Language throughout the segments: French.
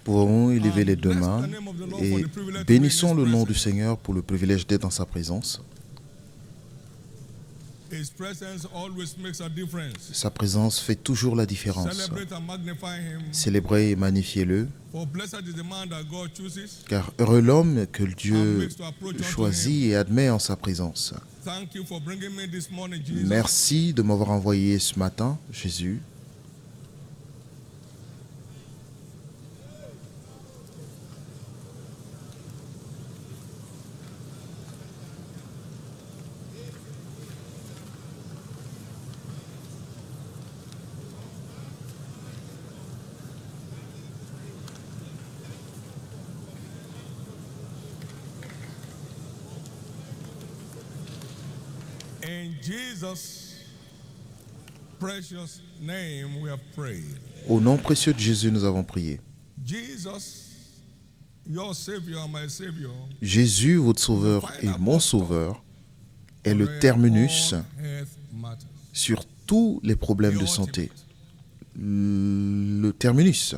Pouvons élever les deux mains et bénissons le nom du Seigneur pour le privilège d'être dans sa présence. Sa présence fait toujours la différence. Célébrez et magnifiez-le, car heureux l'homme que Dieu choisit et admet en sa présence. Merci de m'avoir envoyé ce matin, Jésus. In Jesus' precious name we have prayed. Au nom précieux de Jésus, nous avons prié. Jesus, your Savior, my Savior, Jésus, votre Sauveur et mon Sauveur, est le terminus sur tous les problèmes de santé. Le terminus.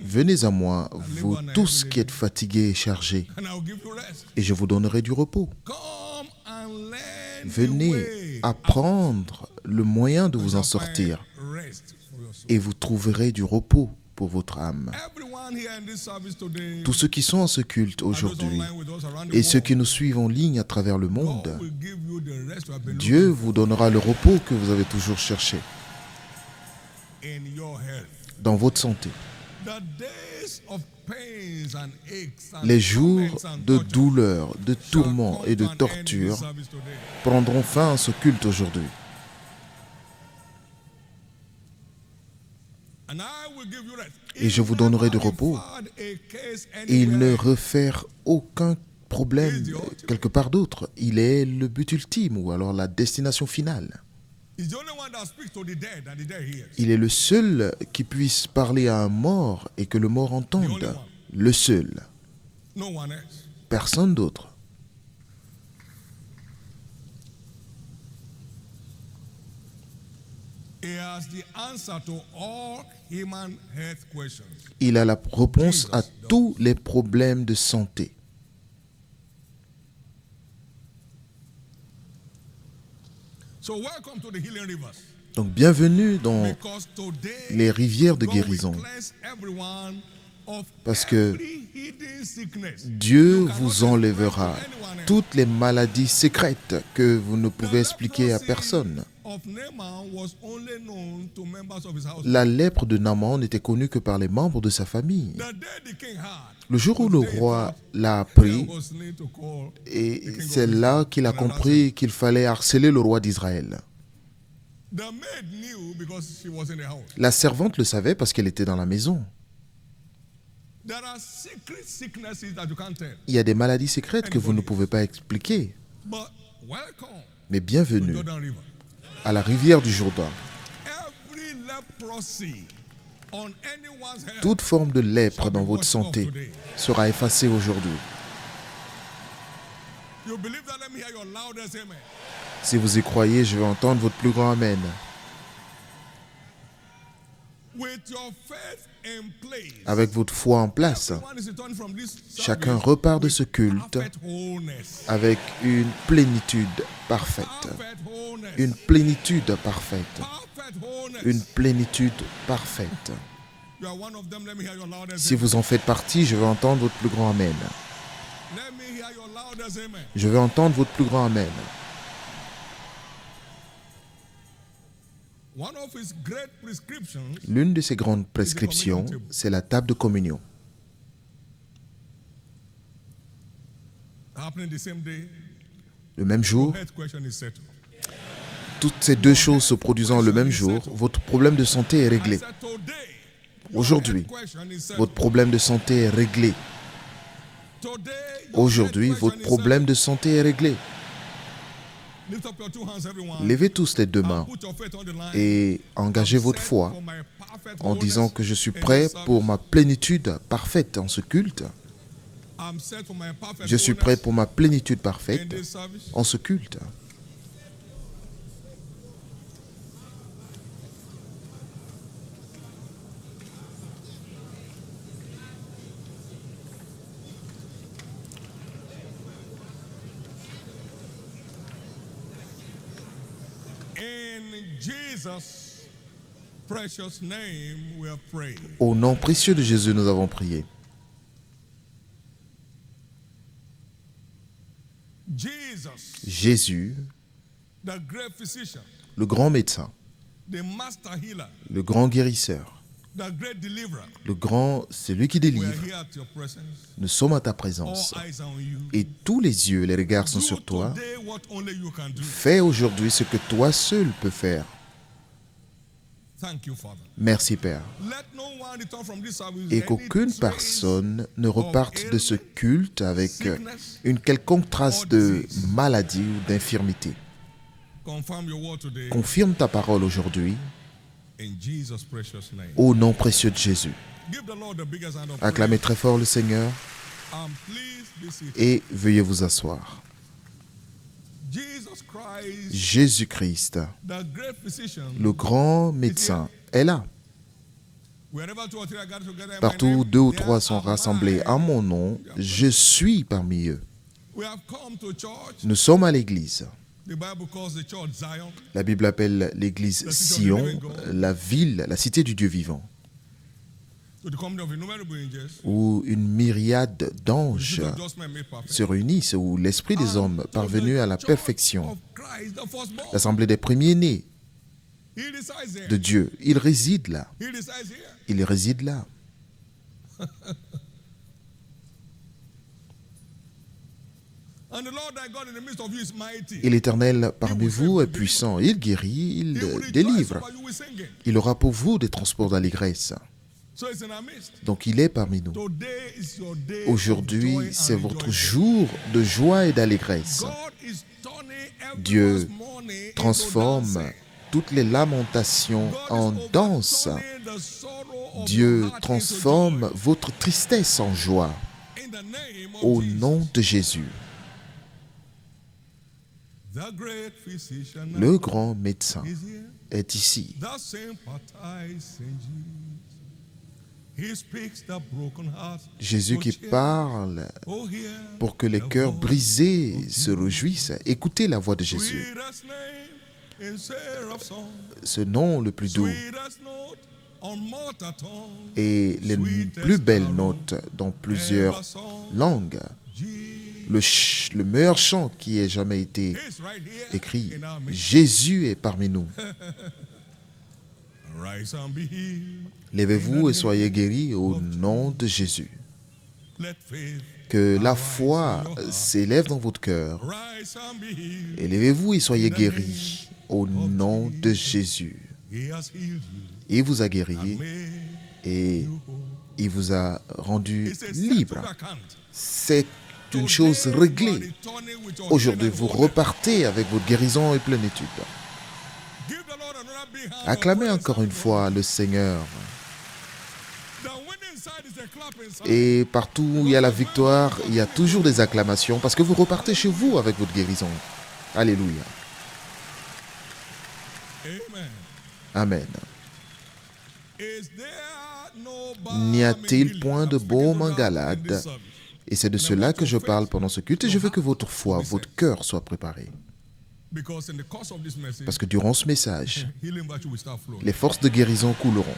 Venez à moi, vous tous qui êtes fatigués et chargés, et je vous donnerai du repos. Venez apprendre le moyen de vous en sortir, et vous trouverez du repos pour votre âme. Tous ceux qui sont en ce culte aujourd'hui, et ceux qui nous suivent en ligne à travers le monde, Dieu vous donnera le repos que vous avez toujours cherché dans votre santé. Les jours de douleur, de tourments et de torture prendront fin à ce culte aujourd'hui. Et je vous donnerai du repos. Et il ne refaire aucun problème quelque part d'autre. Il est le but ultime ou alors la destination finale. Il est le seul qui puisse parler à un mort et que le mort entende. Le seul. Personne d'autre. Il a la réponse à tous les problèmes de santé. Donc bienvenue dans les rivières de guérison. Parce que Dieu vous enlèvera toutes les maladies secrètes que vous ne pouvez expliquer à personne. La lèpre de Naaman n'était connue que par les membres de sa famille. Le jour où le roi l'a appris, et c'est là qu'il a compris qu'il fallait harceler le roi d'Israël. La servante le savait parce qu'elle était dans la maison. Il y a des maladies secrètes que vous ne pouvez pas expliquer. Mais bienvenue à la rivière du Jourdain. Toute forme de lèpre dans votre santé sera effacée aujourd'hui. Si vous y croyez, je vais entendre votre plus grand Amen. Avec votre foi en place, chacun repart de ce culte avec une plénitude parfaite. Une plénitude parfaite. Une plénitude parfaite. Si vous en faites partie, je vais entendre votre plus grand Amen. Je vais entendre votre plus grand Amen. L'une de ses grandes prescriptions, c'est la table de communion. Le même jour, toutes ces deux choses se produisant le même jour, votre problème de santé est réglé. Aujourd'hui, votre problème de santé est réglé. Aujourd'hui, votre problème de santé est réglé. Levez tous les deux mains et engagez votre foi en disant que je suis prêt pour ma plénitude parfaite en ce culte. Je suis prêt pour ma plénitude parfaite en ce culte. Jesus' precious name we have prayed. Au nom précieux de Jésus, nous avons prié. Jesus, Jésus, the great physician, le grand médecin, the master healer, le grand guérisseur, the great deliverer, le grand, celui qui we are délivre. here at your presence. Nous sommes à ta All présence. eyes are on you. Et tous les yeux, les regards sont Do sur toi. today what only you can do. Fais aujourd'hui ce que toi seul peux faire. Thank you, Father. Merci, Père. Let no one return from this service Et with qu'aucune any trace personne ne reparte de ce culte avec une quelconque trace de maladie ou d'infirmité. Confirm your word today Confirme ta parole aujourd'hui in Jesus' precious name. au nom précieux de Jésus. Give the Lord the biggest hand of Acclamez très fort le Seigneur praise. And please be seated. et veuillez vous asseoir. Jesus Christ, Jésus-Christ, the great physician, le grand médecin, est là. wherever two or three are gathered together in my Partout name, où 2 ou there 3 sont am rassemblés I. à mon nom, je suis parmi eux. We have come to church. Nous sommes à l'église. The Bible calls the church Zion. La Bible appelle l'église Sion, la ville, la cité du Dieu vivant, To the company of innumerable angels. où une myriade The d'anges seat of just men made perfect. se réunissent, où l'esprit des hommes parvenu à la perfection, Of Christ, the firstborn. l'assemblée des premiers-nés He resides there. de Dieu, il réside là. He resides here. Il réside là. And the Lord thy God in the midst of you is mighty. Et l'Éternel parmi vous est puissant. Il guérit, il He will rejoice délivre. over you with singing. Il aura pour vous des transports d'allégresse. So it's in our midst. Donc il est parmi nous. Today is your day. Aujourd'hui, of joy c'est and votre rejoicing. jour de joie et d'allégresse. God is turning Dieu everyone's mourning into transforme dancing. toutes les lamentations God en is danse. overturning the sorrow of Dieu your heart transforme into joy. votre tristesse en joie In the name of au Jesus. nom de Jésus. The great physician Le grand médecin is here. est ici. The sympathize in Jesus. He speaks the broken heart. Jésus qui parle Oh, here. pour que les cœurs brisés se réjouissent. Écoutez la voix de Jésus. Sweetest name in seraph song. Ce nom le plus doux Sweetest note on mortal tongue. et les plus belles notes dans plusieurs langues. Le meilleur chant qui ait jamais été He's right here écrit. in our midst. Jésus est parmi nous. Rise and be healed. Lèvez-vous et soyez guéris au nom de Jésus. Let faith Que la foi s'élève dans votre cœur. rise and be healed. Et lèvez-vous et soyez guéris au nom de Jésus. He has healed you. Il vous a guéri Made et you whole. il vous a rendu It's a libre. settled account. C'est une chose réglée. Aujourd'hui, vous repartez avec votre guérison et plénitude. Acclamez encore une fois le Seigneur. Et partout où il y a la victoire, il y a toujours des acclamations parce que vous repartez chez vous avec votre guérison. Alléluia. Amen. N'y a-t-il point de baume en Galade? Et c'est de cela que je parle pendant ce culte et je veux que votre foi, votre cœur soit préparé. Parce que durant ce message, les forces de guérison couleront.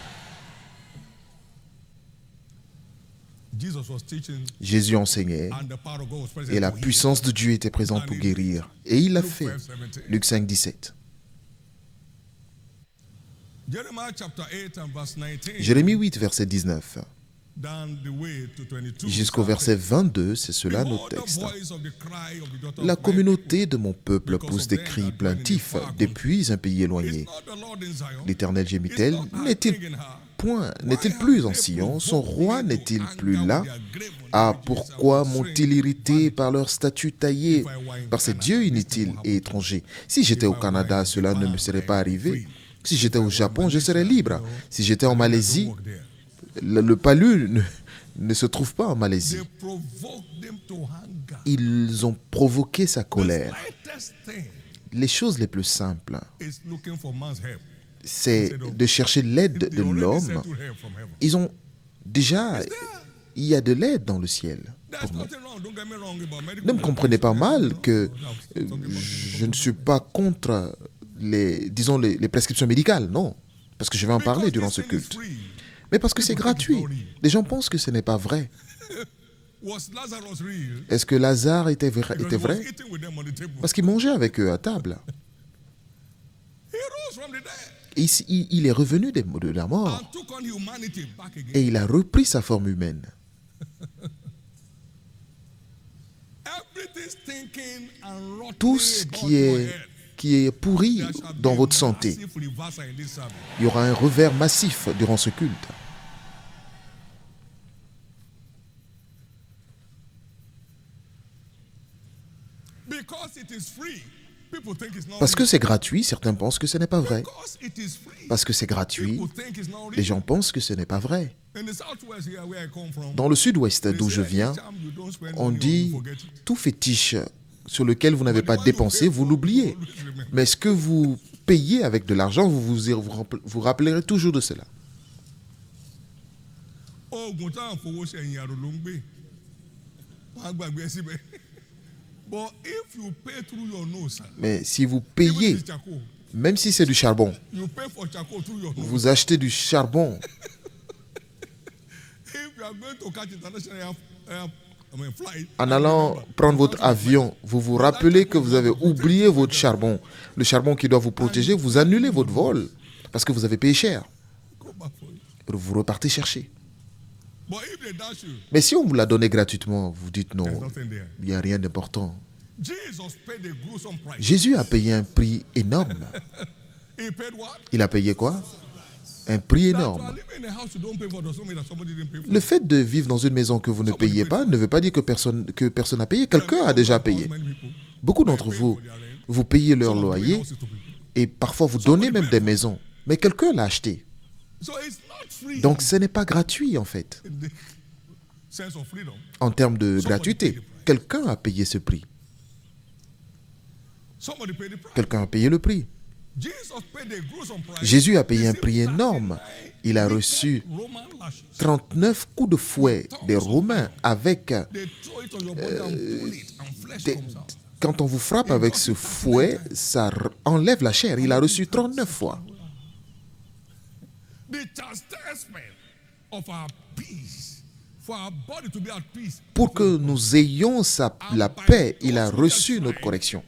Jésus enseignait et la puissance de Dieu était présente pour guérir. Et il l'a fait. Luc 5, 17. Jérémie 8, verset 19. Jusqu'au verset 22, c'est cela notre texte. La communauté de mon peuple pousse des cris plaintifs depuis un pays éloigné. L'Éternel gémit-elle, n'est-il plus en Sion? Son roi n'est-il plus là? Ah, pourquoi m'ont-ils irrité par leur statut taillé, par ces dieux inutiles et étrangers? Si j'étais au Canada, cela ne me serait pas arrivé. Si j'étais au Japon, je serais libre. Si j'étais en Malaisie, le palu ne se trouve pas en Malaisie. Ils ont provoqué sa colère. Les choses les plus simples, c'est de chercher l'aide de l'homme. Ils ont déjà... Il y a de l'aide dans le ciel pour nous. Ne me comprenez pas mal que je ne suis pas contre disons, les prescriptions médicales, non. Parce que je vais en parler durant ce culte. Mais parce que c'est gratuit. Les gens pensent que ce n'est pas vrai. Est-ce que Lazare était vrai? Parce qu'il mangeait avec eux à table. Il est revenu de la mort et il a repris sa forme humaine. Tout ce qui est pourri dans votre santé, il y aura un revers massif durant ce culte. Parce que c'est gratuit, certains pensent que ce n'est pas vrai. Parce que c'est gratuit, les gens pensent que ce n'est pas vrai. Dans le sud-ouest d'où je viens, on dit tout fétiche sur lequel vous n'avez pas dépensé, vous l'oubliez. Mais ce que vous payez avec de l'argent, vous rappellerez toujours de cela. Mais si vous payez, même si c'est du charbon, vous achetez du charbon. En allant prendre votre avion, vous vous rappelez que vous avez oublié votre charbon. Le charbon qui doit vous protéger, vous annulez votre vol parce que vous avez payé cher. Vous repartez chercher. Mais si on vous l'a donné gratuitement, vous dites non, il n'y a rien d'important. Jésus a payé un prix énorme. Il a payé quoi? Un prix énorme. Le fait de vivre dans une maison que vous ne payez pas ne veut pas dire que personne n'a payé. Quelqu'un a déjà payé. Beaucoup d'entre vous, vous payez leur loyer et parfois vous donnez même des maisons. Mais quelqu'un l'a acheté. Donc ce n'est pas gratuit en fait. En termes de gratuité, quelqu'un a payé ce prix. Quelqu'un a payé le prix. Jésus a payé un prix énorme. Il a reçu 39 coups de fouet des Romains avec... quand on vous frappe avec ce fouet, ça enlève la chair. Il a reçu 39 fois. Pour que nous ayons la paix, il a reçu notre correction.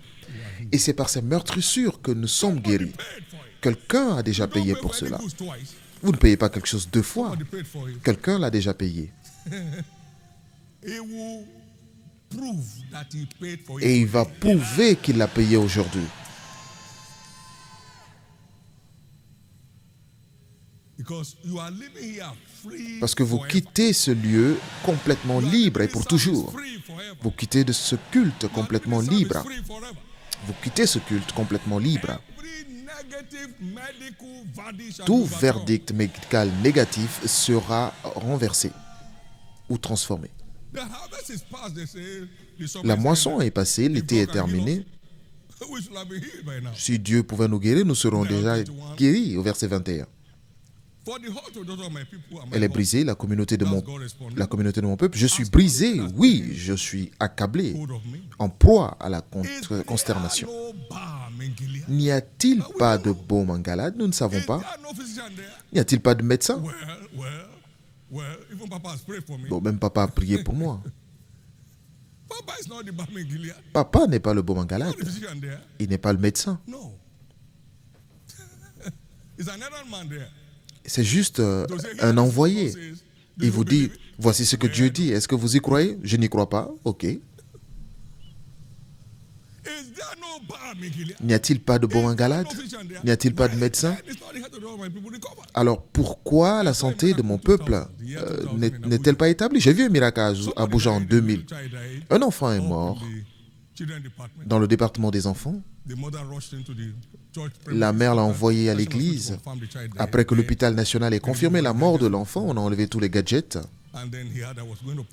Et c'est par ces meurtrissures que nous sommes guéris. Quelqu'un a déjà payé pour cela. Vous ne payez pas quelque chose deux fois. Quelqu'un l'a déjà payé. Et il va prouver qu'il l'a payé aujourd'hui. Parce que vous quittez ce lieu complètement libre et pour toujours. Vous quittez de ce culte complètement libre. Vous quittez ce culte complètement libre. Tout verdict médical négatif sera renversé ou transformé. La moisson est passée, l'été est terminé. Si Dieu pouvait nous guérir, nous serons déjà guéris au verset 21. Elle est brisée, la communauté de mon peuple. Je suis brisé, oui, je suis accablé, en proie à la consternation. N'y a-t-il pas de baume en Galade? Nous ne savons pas. N'y a-t-il pas de médecin? Bon, même papa a prié pour moi. Papa n'est pas le baume en Galade. Il n'est pas le médecin. C'est juste un envoyé. Il vous dit, voici ce que Dieu dit. Est-ce que vous y croyez? Je n'y crois pas. Ok. N'y a-t-il pas de baume en Galade? N'y a-t-il pas de médecin? Alors pourquoi la santé de mon peuple n'est-elle pas établie? J'ai vu un miracle à Abuja en 2000. Un enfant est mort dans le département des enfants. La mère l'a envoyé à l'église. Après que l'hôpital national ait confirmé la mort de l'enfant, on a enlevé tous les gadgets.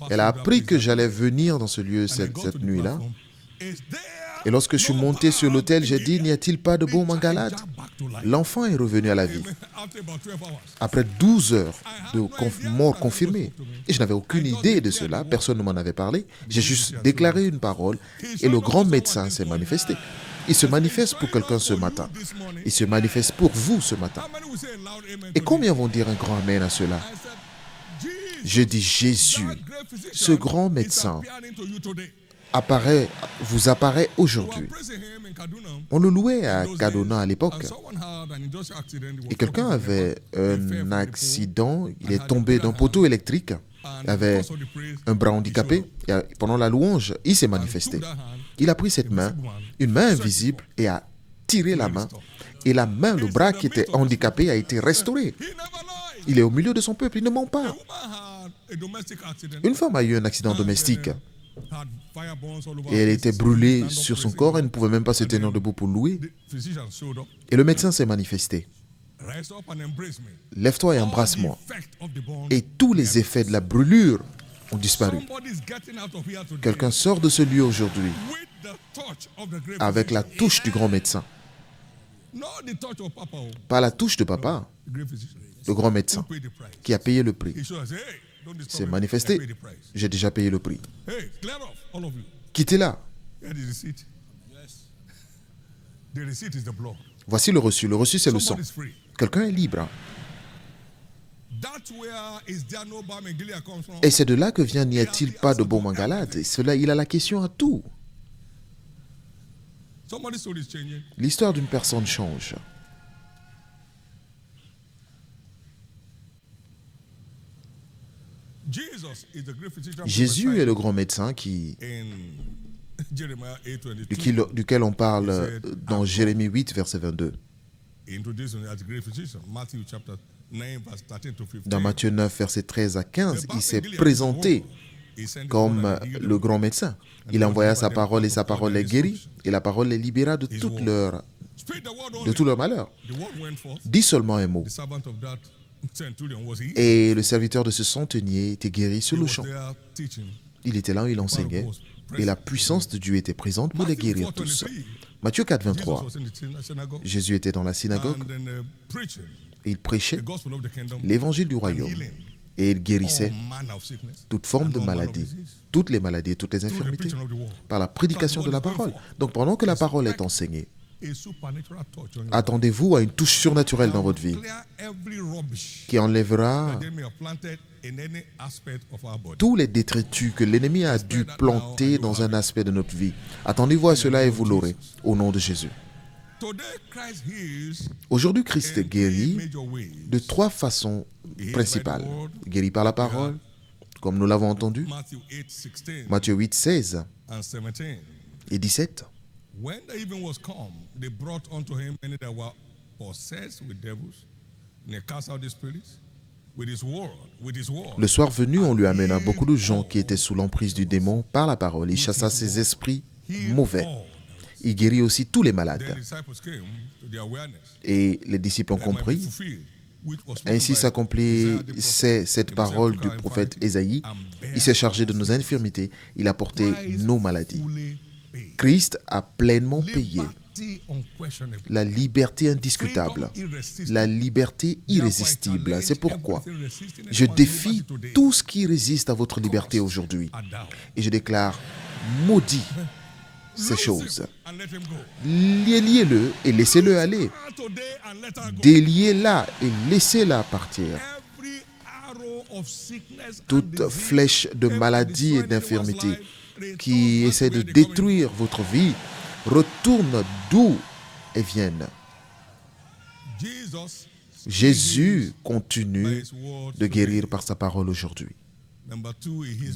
Elle a appris que j'allais venir dans ce lieu cette nuit-là. Et lorsque je suis monté sur l'autel, j'ai dit, n'y a-t-il pas de baume en Galade? L'enfant est revenu à la vie. Après 12 heures de mort confirmée. Et je n'avais aucune idée de cela, personne ne m'en avait parlé. J'ai juste déclaré une parole et le grand médecin s'est manifesté. Il se manifeste pour quelqu'un ce matin. Il se manifeste pour vous ce matin. Et combien vont dire un grand amen à cela? Je dis Jésus, ce grand médecin, vous apparaît aujourd'hui. On le louait à Kaduna à l'époque. Et quelqu'un avait un accident, il est tombé d'un poteau électrique, il avait un bras handicapé, et pendant la louange, il s'est manifesté. Il a pris cette main, une main invisible, et a tiré la main. Et la main, le bras qui était handicapé a été restauré. Il est au milieu de son peuple, il ne ment pas. Une femme a eu un accident domestique. Et elle était brûlée sur son corps, elle ne pouvait même pas se tenir debout pour louer. Et le médecin s'est manifesté. Lève-toi et embrasse-moi. Et tous les effets de la brûlure ont disparu. Quelqu'un sort de ce lieu aujourd'hui avec la touche du grand médecin. Pas la touche de papa, le grand médecin qui a payé le prix. C'est manifesté. J'ai déjà payé le prix. Quittez-la. Voici le reçu. Le reçu, c'est le sang. Quelqu'un est libre. Et c'est de là que vient, n'y a-t-il pas de baume en Galade? Cela, il a la question à tout. L'histoire d'une personne change. Jésus est le grand médecin duquel on parle dans Jérémie 8, verset 22. Dans Matthieu 9, verset 13 à 15, il s'est présenté comme le grand médecin. Il envoya sa parole et sa parole les guérit. Et la parole les libéra de tout leur malheur. Dis seulement un mot. Et le serviteur de ce centenier était guéri sur le champ. Il était là où il enseignait. Et la puissance de Dieu était présente pour les guérir tous. Matthieu 4, 23. Jésus était dans la synagogue. Et il prêchait l'évangile du royaume. Et il guérissait toute forme de maladie, toutes les maladies et toutes les infirmités, par la prédication de la parole. Donc pendant que la parole est enseignée, attendez-vous à une touche surnaturelle dans votre vie qui enlèvera tous les détritus que l'ennemi a dû planter dans un aspect de notre vie. Attendez-vous à cela et vous l'aurez, au nom de Jésus. Aujourd'hui, Christ guérit de 3 façons principales. Il guérit par la parole, comme nous l'avons entendu. Matthieu 8, 16 et 17. Le soir venu, on lui amena beaucoup de gens qui étaient sous l'emprise du démon par la parole. Il chassa ces esprits mauvais. Il guérit aussi tous les malades. Et les disciples ont compris. Ainsi s'accomplissait cette parole du prophète Ésaïe. Il s'est chargé de nos infirmités. Il a porté nos maladies. Christ a pleinement payé la liberté indiscutable, la liberté irrésistible. C'est pourquoi je défie tout ce qui résiste à votre liberté aujourd'hui. Et je déclare maudit ces choses. Liez-le et laissez-le aller. Déliez-la et laissez-la partir. Toute flèche de maladie et d'infirmité qui essaie de détruire votre vie retourne d'où elles viennent. Jésus continue de guérir par sa parole aujourd'hui.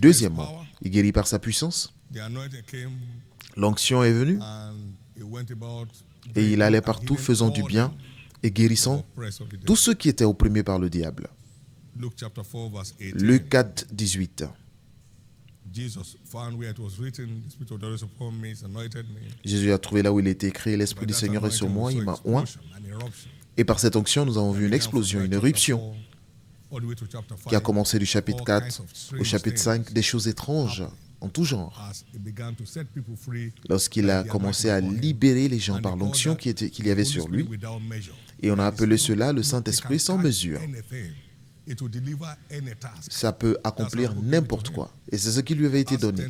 Deuxièmement, il guérit par sa puissance. L'onction est venue et il allait partout faisant du bien et guérissant tous ceux qui étaient opprimés par le diable. Luc 4, 18. Jésus a trouvé là où il était écrit, l'Esprit du Seigneur est sur moi, il m'a oint. Et par cette onction, nous avons vu une explosion, une éruption qui a commencé du chapitre 4 au chapitre 5, des choses étranges en tout genre. Lorsqu'il a commencé à libérer les gens par l'onction qu'il y avait sur lui, et on a appelé cela le Saint-Esprit sans mesure. Ça peut accomplir n'importe quoi. Et c'est ce qui lui avait été donné.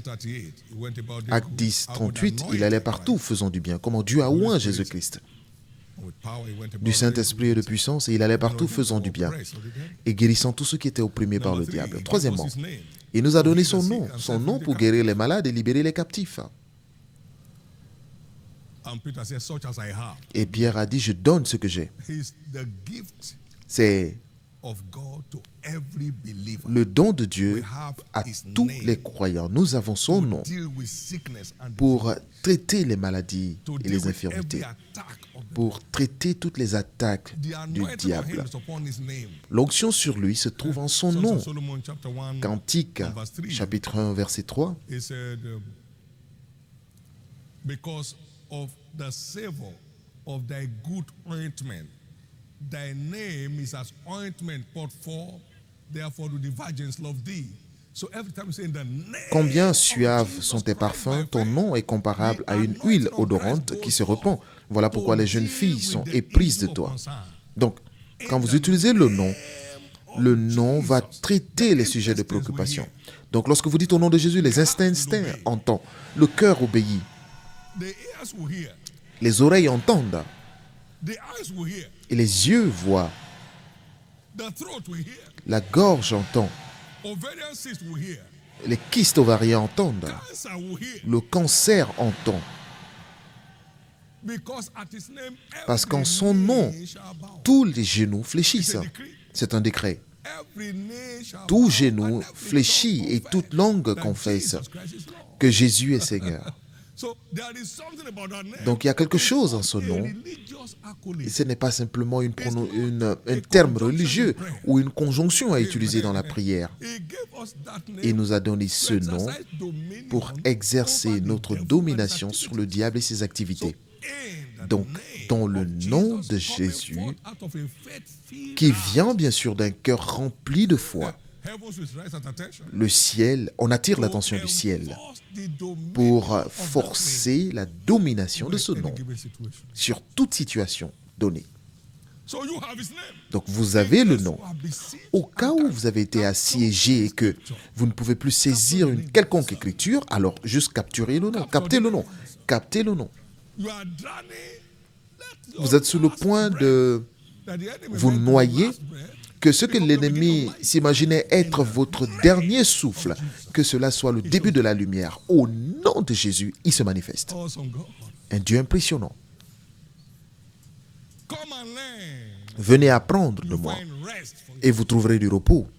Acte 10, 38, il allait partout faisant du bien. Comment Dieu a oint Jésus-Christ du Saint-Esprit et de puissance, et il allait partout faisant du bien et guérissant tous ceux qui étaient opprimés par le diable. Troisièmement, il nous a donné son nom pour guérir les malades et libérer les captifs. Et Pierre a dit, je donne ce que j'ai. C'est le don de Dieu à tous les croyants. Nous avons son nom pour traiter les maladies et les infirmités, pour traiter toutes les attaques du diable. L'onction sur lui se trouve en son nom. Cantique, chapitre 1, verset 3. Because of the savor of thy good ointment, thy name is as ointment poured forth, therefore do the virgins love thee. So every time you say in the name, combien suaves sont tes parfums, ton nom est comparable à une huile odorante qui se répand. Voilà pourquoi les jeunes filles sont éprises de toi. Donc, quand vous utilisez le nom va traiter les sujets de préoccupation. Donc, lorsque vous dites au nom de Jésus, les instincts entendent, le cœur obéit. Les oreilles entendent et les yeux voient. La gorge entend. Les kystes ovariens entendent. Le cancer entend. Parce qu'en son nom, tous les genoux fléchissent. C'est un décret. Tout genou fléchit et toute langue confesse que Jésus est Seigneur. Donc il y a quelque chose en ce nom, et ce n'est pas simplement un terme religieux ou une conjonction à utiliser dans la prière. Il nous a donné ce nom pour exercer notre domination sur le diable et ses activités. Donc, dans le nom de Jésus, qui vient bien sûr d'un cœur rempli de foi, le ciel, on attire l'attention du ciel pour forcer la domination de ce nom sur toute situation donnée. Donc vous avez le nom. Au cas où vous avez été assiégé et que vous ne pouvez plus saisir une quelconque écriture, alors juste capturez le nom, captez le nom, captez le nom. Vous êtes sur le point de vous noyer, que ce que l'ennemi s'imaginait être votre dernier souffle, que cela soit le début de la lumière. Au nom de Jésus, il se manifeste. Un Dieu impressionnant. Venez apprendre de moi et vous trouverez du repos.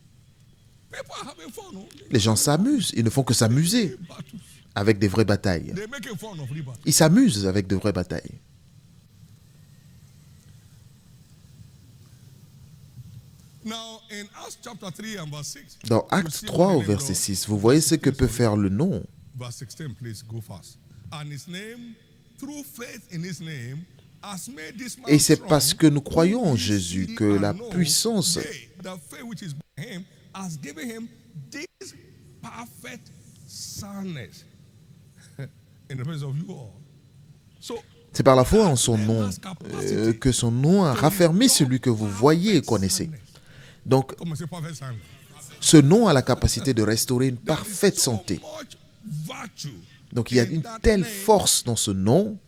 Les gens s'amusent, ils ne font que s'amuser avec des vraies batailles. Ils s'amusent avec de vraies batailles. Dans Actes 3 au verset 6, vous voyez ce que peut faire le nom. Et c'est parce que nous croyons en Jésus que la puissance c'est par la foi en son nom que son nom a raffermi celui que vous voyez et connaissez. Donc, ce nom a la capacité de restaurer une parfaite santé. Donc, il y a une telle force dans ce nom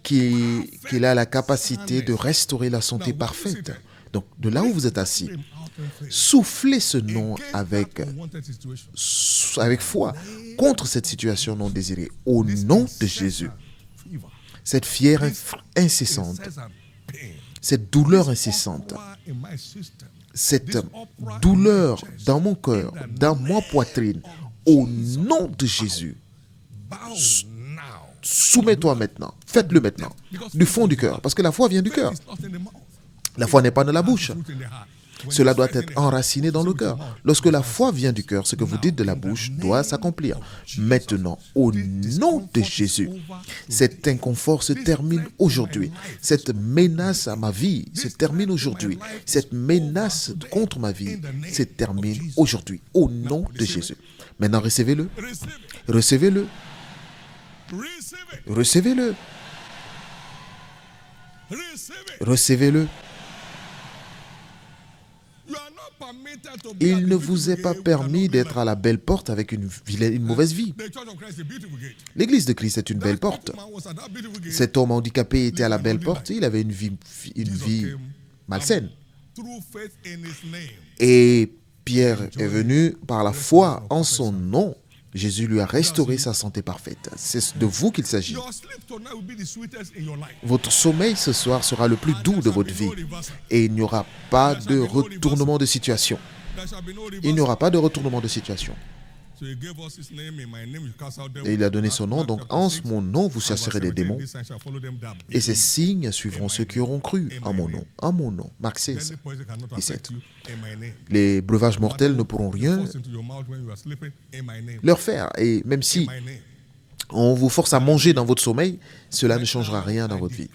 qu'il a la capacité de restaurer la santé parfaite. Donc, de là où vous êtes assis, soufflez ce nom avec foi contre cette situation non désirée. Au nom de Jésus, cette fièvre incessante, cette douleur incessante, cette douleur dans mon cœur, dans ma poitrine, au nom de Jésus, soumets-toi maintenant, faites-le maintenant, du fond du cœur, parce que la foi vient du cœur. La foi n'est pas dans la bouche. Cela doit être enraciné dans le cœur. Lorsque la foi vient du cœur, ce que vous dites de la bouche doit s'accomplir. Maintenant, au nom de Jésus, cet inconfort se termine aujourd'hui. Cette menace à ma vie se termine aujourd'hui. Cette menace contre ma vie se termine aujourd'hui. Au nom de Jésus. Maintenant, recevez-le. Recevez-le. Recevez-le. Il ne vous est pas permis d'être à la belle porte avec une mauvaise vie. L'Église de Christ est une belle porte. Cet homme handicapé était à la belle porte, il avait une vie malsaine. Et Pierre est venu par la foi en son nom. Jésus lui a restauré sa santé parfaite. C'est de vous qu'il s'agit. Votre sommeil ce soir sera le plus doux de votre vie. Et il n'y aura pas de retournement de situation. Il n'y aura pas de retournement de situation. Et il a donné son nom, donc en mon nom vous chasserez des démons. Et ces signes suivront ceux qui auront cru en mon nom. En mon nom. Marc 16, 17. Les breuvages mortels ne pourront rien leur faire. Et même si on vous force à manger dans votre sommeil, cela ne changera rien dans votre vie.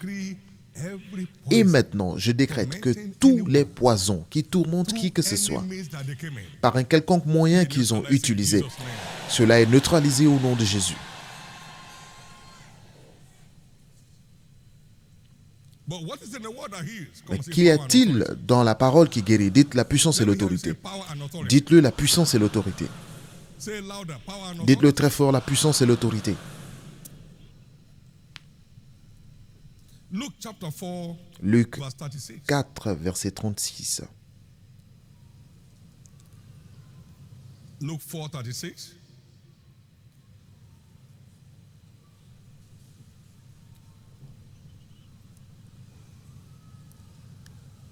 Et maintenant, je décrète que tous les poisons qui tourmentent qui que ce soit, par un quelconque moyen qu'ils ont utilisé, cela est neutralisé au nom de Jésus. Mais qu'y a-t-il dans la parole qui guérit? Dites la puissance et l'autorité. Dites-le la puissance et l'autorité. Dites-le très fort, la puissance et l'autorité. Luc 4, verset 36. Luke 4, 36.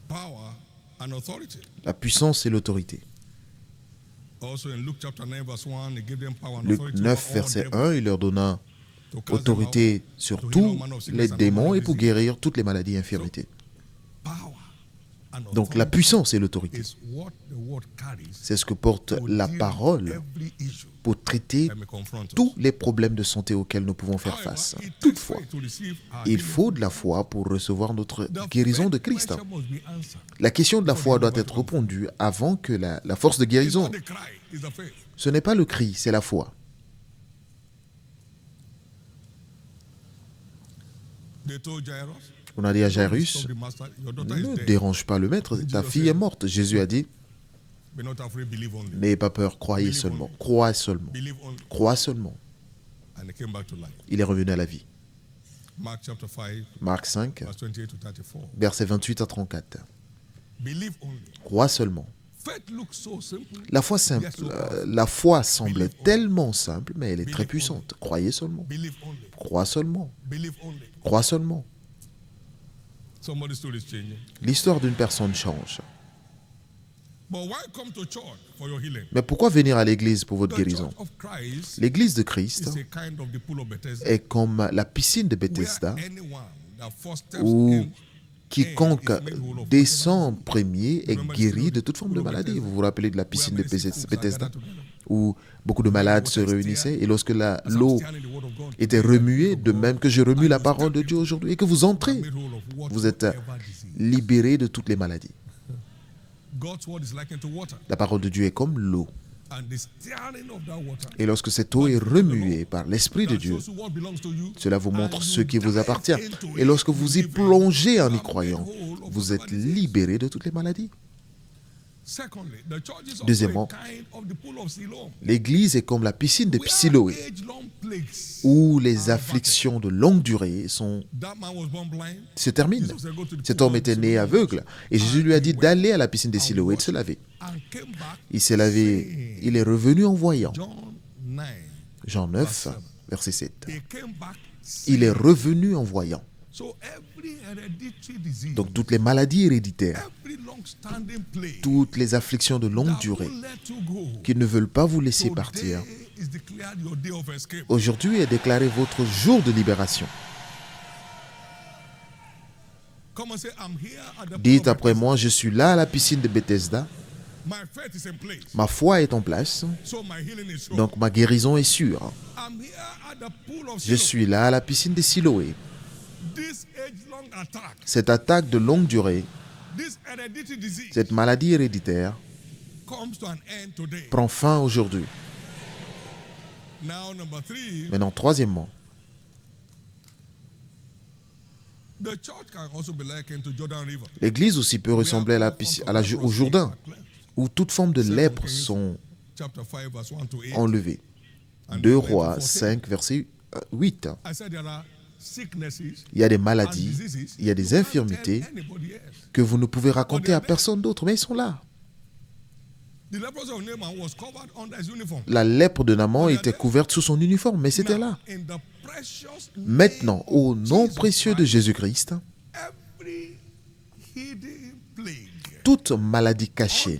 Power and authority. La puissance et l'autorité. Also in Luke chapter 9, verse 1, he gave them power and Luc authority 9, over all verset devils, 1, il leur donna to cast them out, autorité sur to heal tous all manner of sickness les and all démons manner et of pour disease. guérir toutes les maladies et infirmités. Power and Donc la authority puissance et l'autorité, is what the word carries c'est ce que porte to la deal with parole every issue pour traiter that may confront us. tous les problèmes de santé auxquels nous pouvons faire However, face. it takes Toutefois, faith to receive our il healing. faut de la foi pour recevoir notre The guérison de faith Christ. question must be answered. La question de la foi doit être répondue avant que la force de It's guérison. not the cry, it's the faith. Ce n'est pas le cri, c'est la foi. They told Jairus, On a dit à "Don't Jairus, disturb the master, your daughter is ne dead. dérange pas le maître, ta fille est morte. Jésus a dit, Be not afraid, believe only. n'ayez pas peur, croyez seulement. Crois seulement. Believe only." Crois seulement. And he came back to life. Il est revenu à la vie. Mark chapter 5, Marc 5, verse 28 to 34. versets 28 à 34. Believe only. Crois seulement. Faith looks so simple. La foi simple, la foi semble tellement simple, mais elle est très puissante. Croyez seulement. Believe only. Crois seulement. Believe only. Crois seulement. Somebody's story is changing. L'histoire d'une personne change. But why come to church for your healing? Mais pourquoi venir à l'église pour votre The guérison? church of Christ L'église de Christ is a kind of the pool of Bethesda. est comme la piscine de Bethesda Where anyone that first steps où in quiconque descend premier est guéri de toute forme de maladie. Vous vous rappelez de la piscine de Bethesda où beaucoup de malades se réunissaient et lorsque l'eau était remuée, de même que je remue la parole de Dieu aujourd'hui et que vous entrez, vous êtes libérés de toutes les maladies. God's word is likened to water. La parole de Dieu est comme l'eau. And the stirring of that water, Et lorsque cette eau est remuée par l'Esprit de that Dieu, shows you what belongs to you. cela vous montre ce qui vous appartient. Et lorsque vous y plongez en y croyant, vous êtes libérés de toutes les maladies. Secondly, the church is also Deuxièmement, a kind of the pool of Siloam. l'Église est comme la piscine de Siloé, Age-long plagues. où les afflictions de longue durée That man was born blind. se terminent. Cet homme était né aveugle, et Jésus lui a dit d'aller à la piscine de Siloé et de se laver. And came back. Il s'est lavé, il est revenu en voyant. John 9. Jean 9, verset 7. He came back. Il est revenu en voyant. So every hereditary disease, Donc toutes les maladies héréditaires, every long-standing plague, toutes les afflictions de longue that durée won't let you go. qui ne veulent pas vous laisser partir, Today is declared your day of escape. aujourd'hui est déclaré votre jour de libération. Come and say, I'm here at the pool Dites of après moi, je suis là à la piscine de Bethesda, My faith is in place. ma foi est en place, So my healing is sure. donc ma guérison est sûre. I'm here at the pool of Je Siloam. suis là à la piscine de Siloé. This age-long attack, Cette attaque de longue durée, this hereditary disease cette maladie héréditaire, comes to an end today. prend fin aujourd'hui. Now, number 3, Maintenant, troisièmement, the church can also be likened to Jordan River. l'Église aussi peut ressembler à au Jourdain, où toute forme de lèpre sont enlevées. 2 Rois 5, verset 8. Il y a des maladies, il y a des infirmités que vous ne pouvez raconter à personne d'autre, mais ils sont là. La lèpre de Naaman était couverte sous son uniforme, mais c'était là. Maintenant, au nom précieux de Jésus-Christ, toute maladie cachée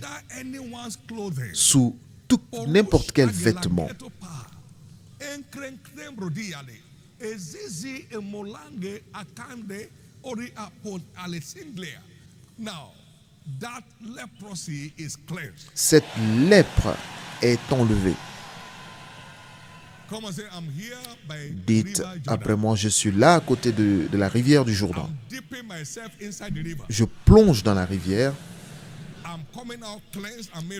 sous n'importe quel vêtement, cette lèpre est enlevée. Dites après moi, je suis là à côté de la rivière du Jourdain. Je plonge dans la rivière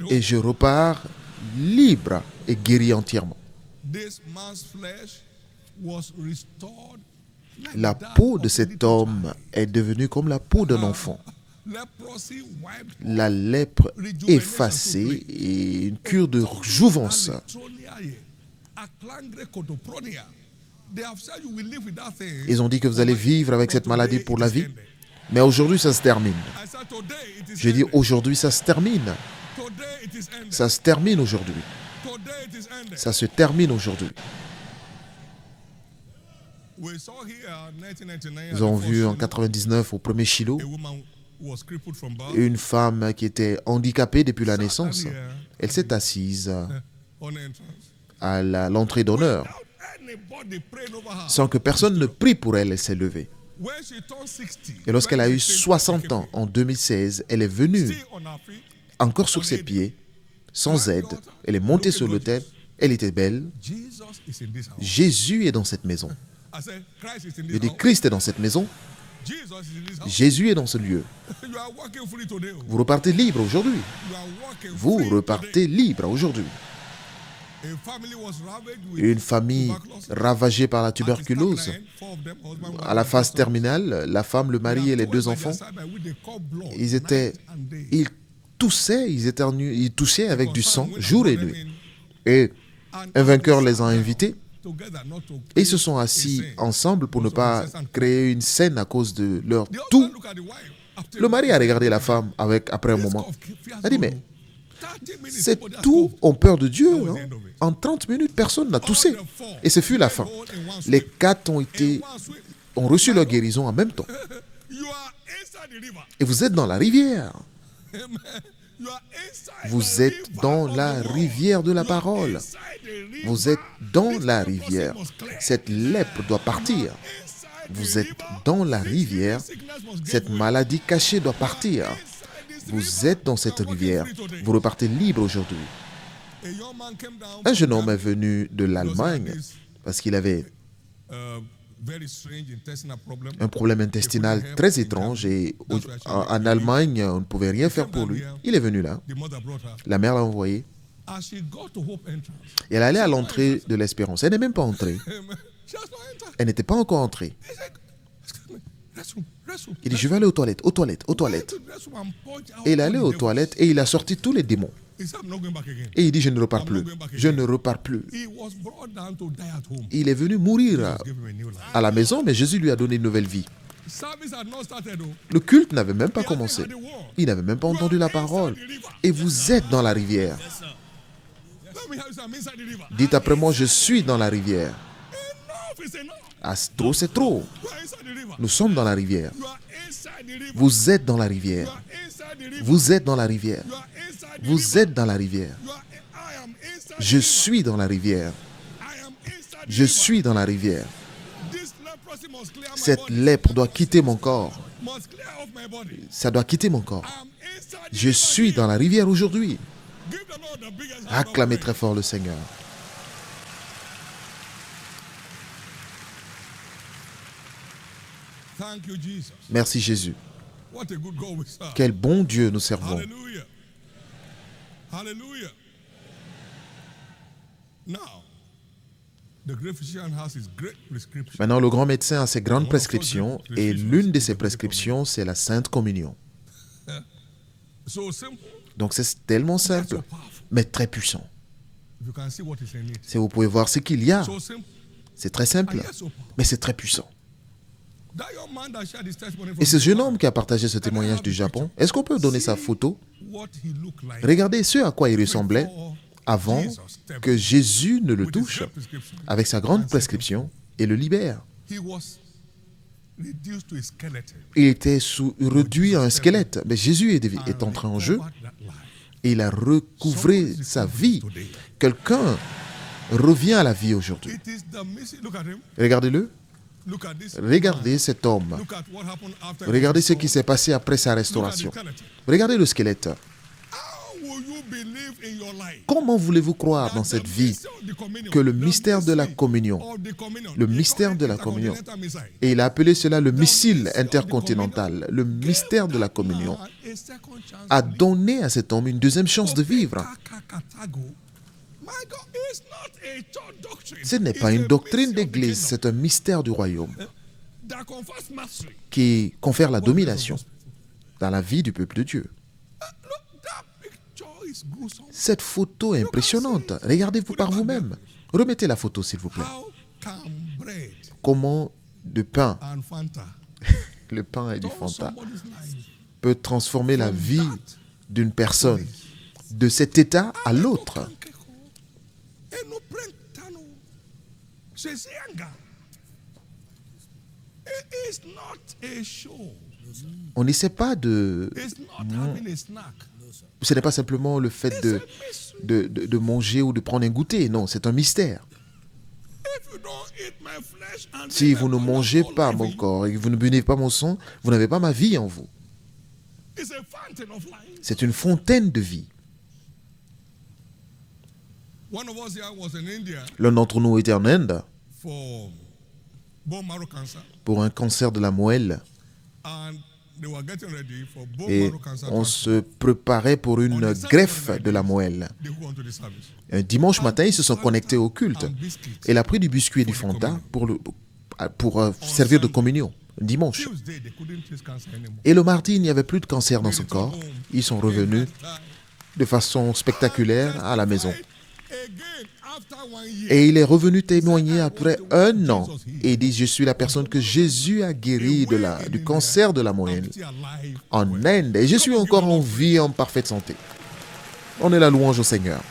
et je repars libre et guéri entièrement. La peau de cet homme est devenue comme la peau d'un enfant. La lèpre effacée et une cure de jouvence. Ils ont dit que vous allez vivre avec cette maladie pour la vie, mais aujourd'hui ça se termine. Je dis aujourd'hui ça se termine. Ça se termine aujourd'hui. Ça se termine aujourd'hui. Nous avons vu en 1999 au premier Shiloh une femme qui était handicapée depuis la naissance. Elle s'est assise à l'entrée d'honneur sans que personne ne prie pour elle. Elle s'est levée. Et lorsqu'elle a eu 60 ans en 2016, elle est venue encore sur ses pieds, sans aide. Elle est montée sur l'autel. Elle était belle. Jésus est dans cette maison. Je dis, Christ est dans cette maison. Jésus est dans ce lieu. Vous repartez libre aujourd'hui. Vous repartez libre aujourd'hui. Une famille ravagée par la tuberculose. À la phase terminale, la femme, le mari et les 2 enfants, ils toussaient, ils toussaient avec du sang jour et nuit. Et un vainqueur les a invités. Et ils se sont assis ensemble pour ne pas créer une scène à cause de leur tout. Le mari a regardé la femme après un moment. Il a dit, mais c'est tout ont peur de Dieu. Non? En 30 minutes, personne n'a toussé. Et ce fut la fin. Les 4 ont reçu leur guérison en même temps. Et vous êtes dans la rivière. Vous êtes dans la rivière de la parole. Vous êtes dans la rivière. Cette lèpre doit partir. Vous êtes dans la rivière. Cette maladie cachée doit partir. Vous êtes dans cette rivière. Vous repartez libre aujourd'hui. Un jeune homme est venu de l'Allemagne parce qu'il avait un problème intestinal très étrange et en Allemagne, on ne pouvait rien faire pour lui. Il est venu là. La mère l'a envoyé. Et elle allait à l'entrée de l'Espérance. Elle n'est même pas entrée. Elle n'était pas encore entrée. Il dit, je vais aller aux toilettes, aux toilettes, aux toilettes. Et il est allé aux toilettes et il a sorti tous les démons. Et il dit, je ne repars plus. Je ne repars plus. Il est venu mourir à la maison, mais Jésus lui a donné une nouvelle vie. Le culte n'avait même pas commencé. Il n'avait même pas entendu la parole. Et vous êtes dans la rivière. Dites après moi, je suis dans la rivière. Ah, trop, c'est trop. Nous sommes dans la rivière. Vous êtes dans la rivière. Vous êtes dans la rivière. Vous êtes dans la rivière. Je suis dans la rivière. Je suis dans la rivière. Cette lèpre doit quitter mon corps. Ça doit quitter mon corps. Je suis dans la rivière aujourd'hui. Acclamez très fort le Seigneur. Merci Jésus. Quel bon Dieu nous servons. Hallelujah. Maintenant, le grand médecin a ses grandes prescriptions et l'une de ses prescriptions, c'est la Sainte Communion. So simple, Donc c'est tellement yet simple, so powerful. mais très puissant. If you can see what is in it. Si vous pouvez voir ce qu'il y a, So simple, c'est très and simple, yet so powerful. mais c'est très puissant. That young man that shared his testimony from Et ce jeune Japan, homme qui a partagé ce témoignage du Japon, est-ce qu'on peut donner sa photo? what he looked like Regardez ce à quoi il ressemblait before avant Jesus stepped que Jésus ne le with his touche great prescription avec sa grande and set him prescription et le libère. free. He was reduced to a skeleton. Il était réduit à un squelette, mais Jésus est And entré en jeu recovered that life. et il a recouvré sa vie. Quelqu'un revient à la vie aujourd'hui. It is the missing. Look at him. Regardez-le. Look at this. Regardez cet homme. Look at what happened after. Regardez ce qui s'est s'est passé après sa restauration. Regardez le squelette. How will you believe in your life? Comment voulez-vous croire dans cette vie que le mystère de la communion, le mystère de la communion, et il a appelé cela le missile intercontinental, le mystère de la communion, a donné à cet homme une deuxième chance de vivre. Ce n'est pas une doctrine d'église, c'est un mystère du royaume qui confère la domination dans la vie du peuple de Dieu. Cette photo est impressionnante. Regardez-vous par vous-même. Remettez la photo, s'il vous plaît. Comment le pain, le pain et du Fanta, peut transformer la vie d'une personne de cet état à l'autre. On n'essaie pas de... Ce n'est pas simplement le fait de manger ou de prendre un goûter. Non, c'est un mystère. Si vous ne mangez pas mon corps et que vous ne buvez pas mon sang, vous n'avez pas ma vie en vous. C'est une fontaine de vie. L'un d'entre nous était en Inde pour un cancer de la moelle. Et on se préparait pour une greffe de la moelle. Un dimanche matin, ils se sont connectés au culte. Et il a pris du biscuit et du Fanta pour servir de communion. Dimanche. Et le mardi, il n'y avait plus de cancer dans son corps. Ils sont revenus de façon spectaculaire à la maison. Et il est revenu témoigner après 1 an. Et il dit, je suis la personne que Jésus a guérie du cancer de la moelle en Inde. Et je suis encore en vie, en parfaite santé. On est la louange au Seigneur.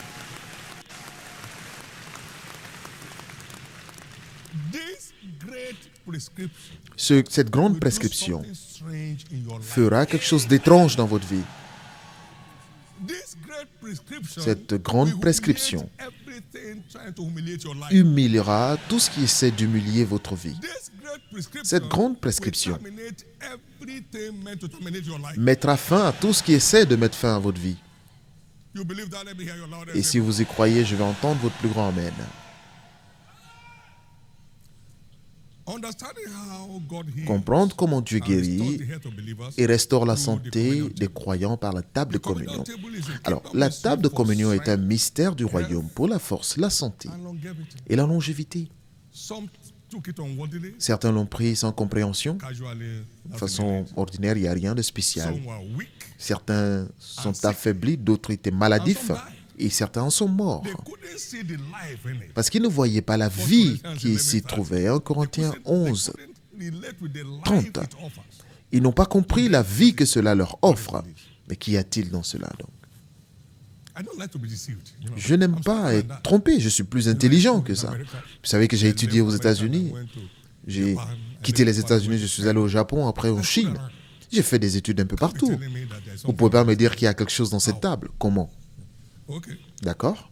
Cette grande prescription fera quelque chose d'étrange dans votre vie. Cette grande prescription humiliera tout ce qui essaie d'humilier votre vie. Cette grande prescription mettra fin à tout ce qui essaie de mettre fin à votre vie. Et si vous y croyez, je vais entendre votre plus grand Amen. Comprendre comment Dieu guérit et restaure la santé des croyants par la table de communion. Alors, la table de communion est un mystère du royaume pour la force, la santé et la longévité. Certains l'ont pris sans compréhension. De façon ordinaire, il n'y a rien de spécial. Certains sont affaiblis, d'autres étaient maladifs. Et certains en sont morts. Parce qu'ils ne voyaient pas la vie qui s'y trouvait. 1 Corinthiens 11, 30. Ils n'ont pas compris la vie que cela leur offre. Mais qu'y a-t-il dans cela donc? Je n'aime pas être trompé. Je suis plus intelligent que ça. Vous savez que j'ai étudié aux États-Unis. J'ai quitté les États-Unis, je suis allé au Japon, après en Chine. J'ai fait des études un peu partout. Vous ne pouvez pas me dire qu'il y a quelque chose dans cette table. Comment? D'accord.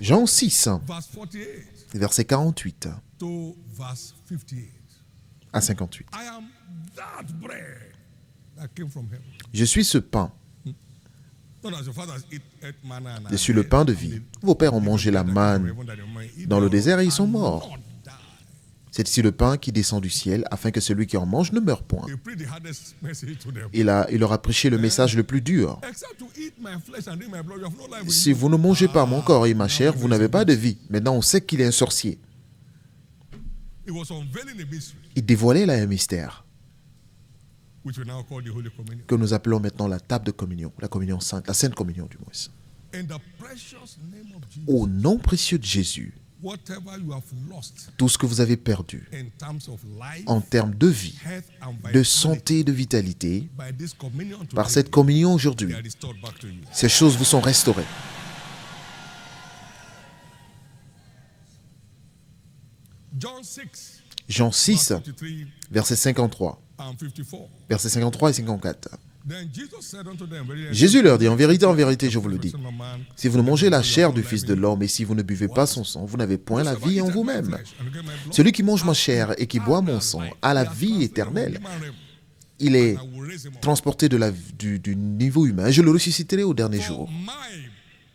Jean 6, verset 48 à 58. Je suis ce pain. Je suis le pain de vie. Vos pères ont mangé la manne dans le désert et ils sont morts. C'est ici le pain qui descend du ciel, afin que celui qui en mange ne meure point. Il leur a prêché le message le plus dur. Si vous ne mangez pas mon corps et ma chair, vous n'avez pas de vie. Maintenant, on sait qu'il est un sorcier. Il dévoilait là un mystère. which we now call the Holy Communion. que nous appelons maintenant la table de communion, la communion sainte, la sainte communion du moins. In the precious name of Jesus, Au nom précieux de Jésus, whatever you have lost tout ce que vous avez perdu in terms of life, en termes de vie, health, and de vitality, santé et de vitalité, by this communion par today, cette communion aujourd'hui, they are restored back to you. ces choses vous sont restaurées. John 6, Jean 6, verse 53 verset 53, and 54. versets 53 et 54. Then Jesus said unto them, very Jésus leur dit, en vérité, je vous le dis, Son of Man, si vous ne mangez la chair du Fils de l'homme et si vous ne buvez pas son sang, vous n'avez point la vie en vous-même. Celui qui mange ma chair et qui boit mon sang a la vie éternelle. Il est transporté du niveau humain. Je le ressusciterai au dernier jour, my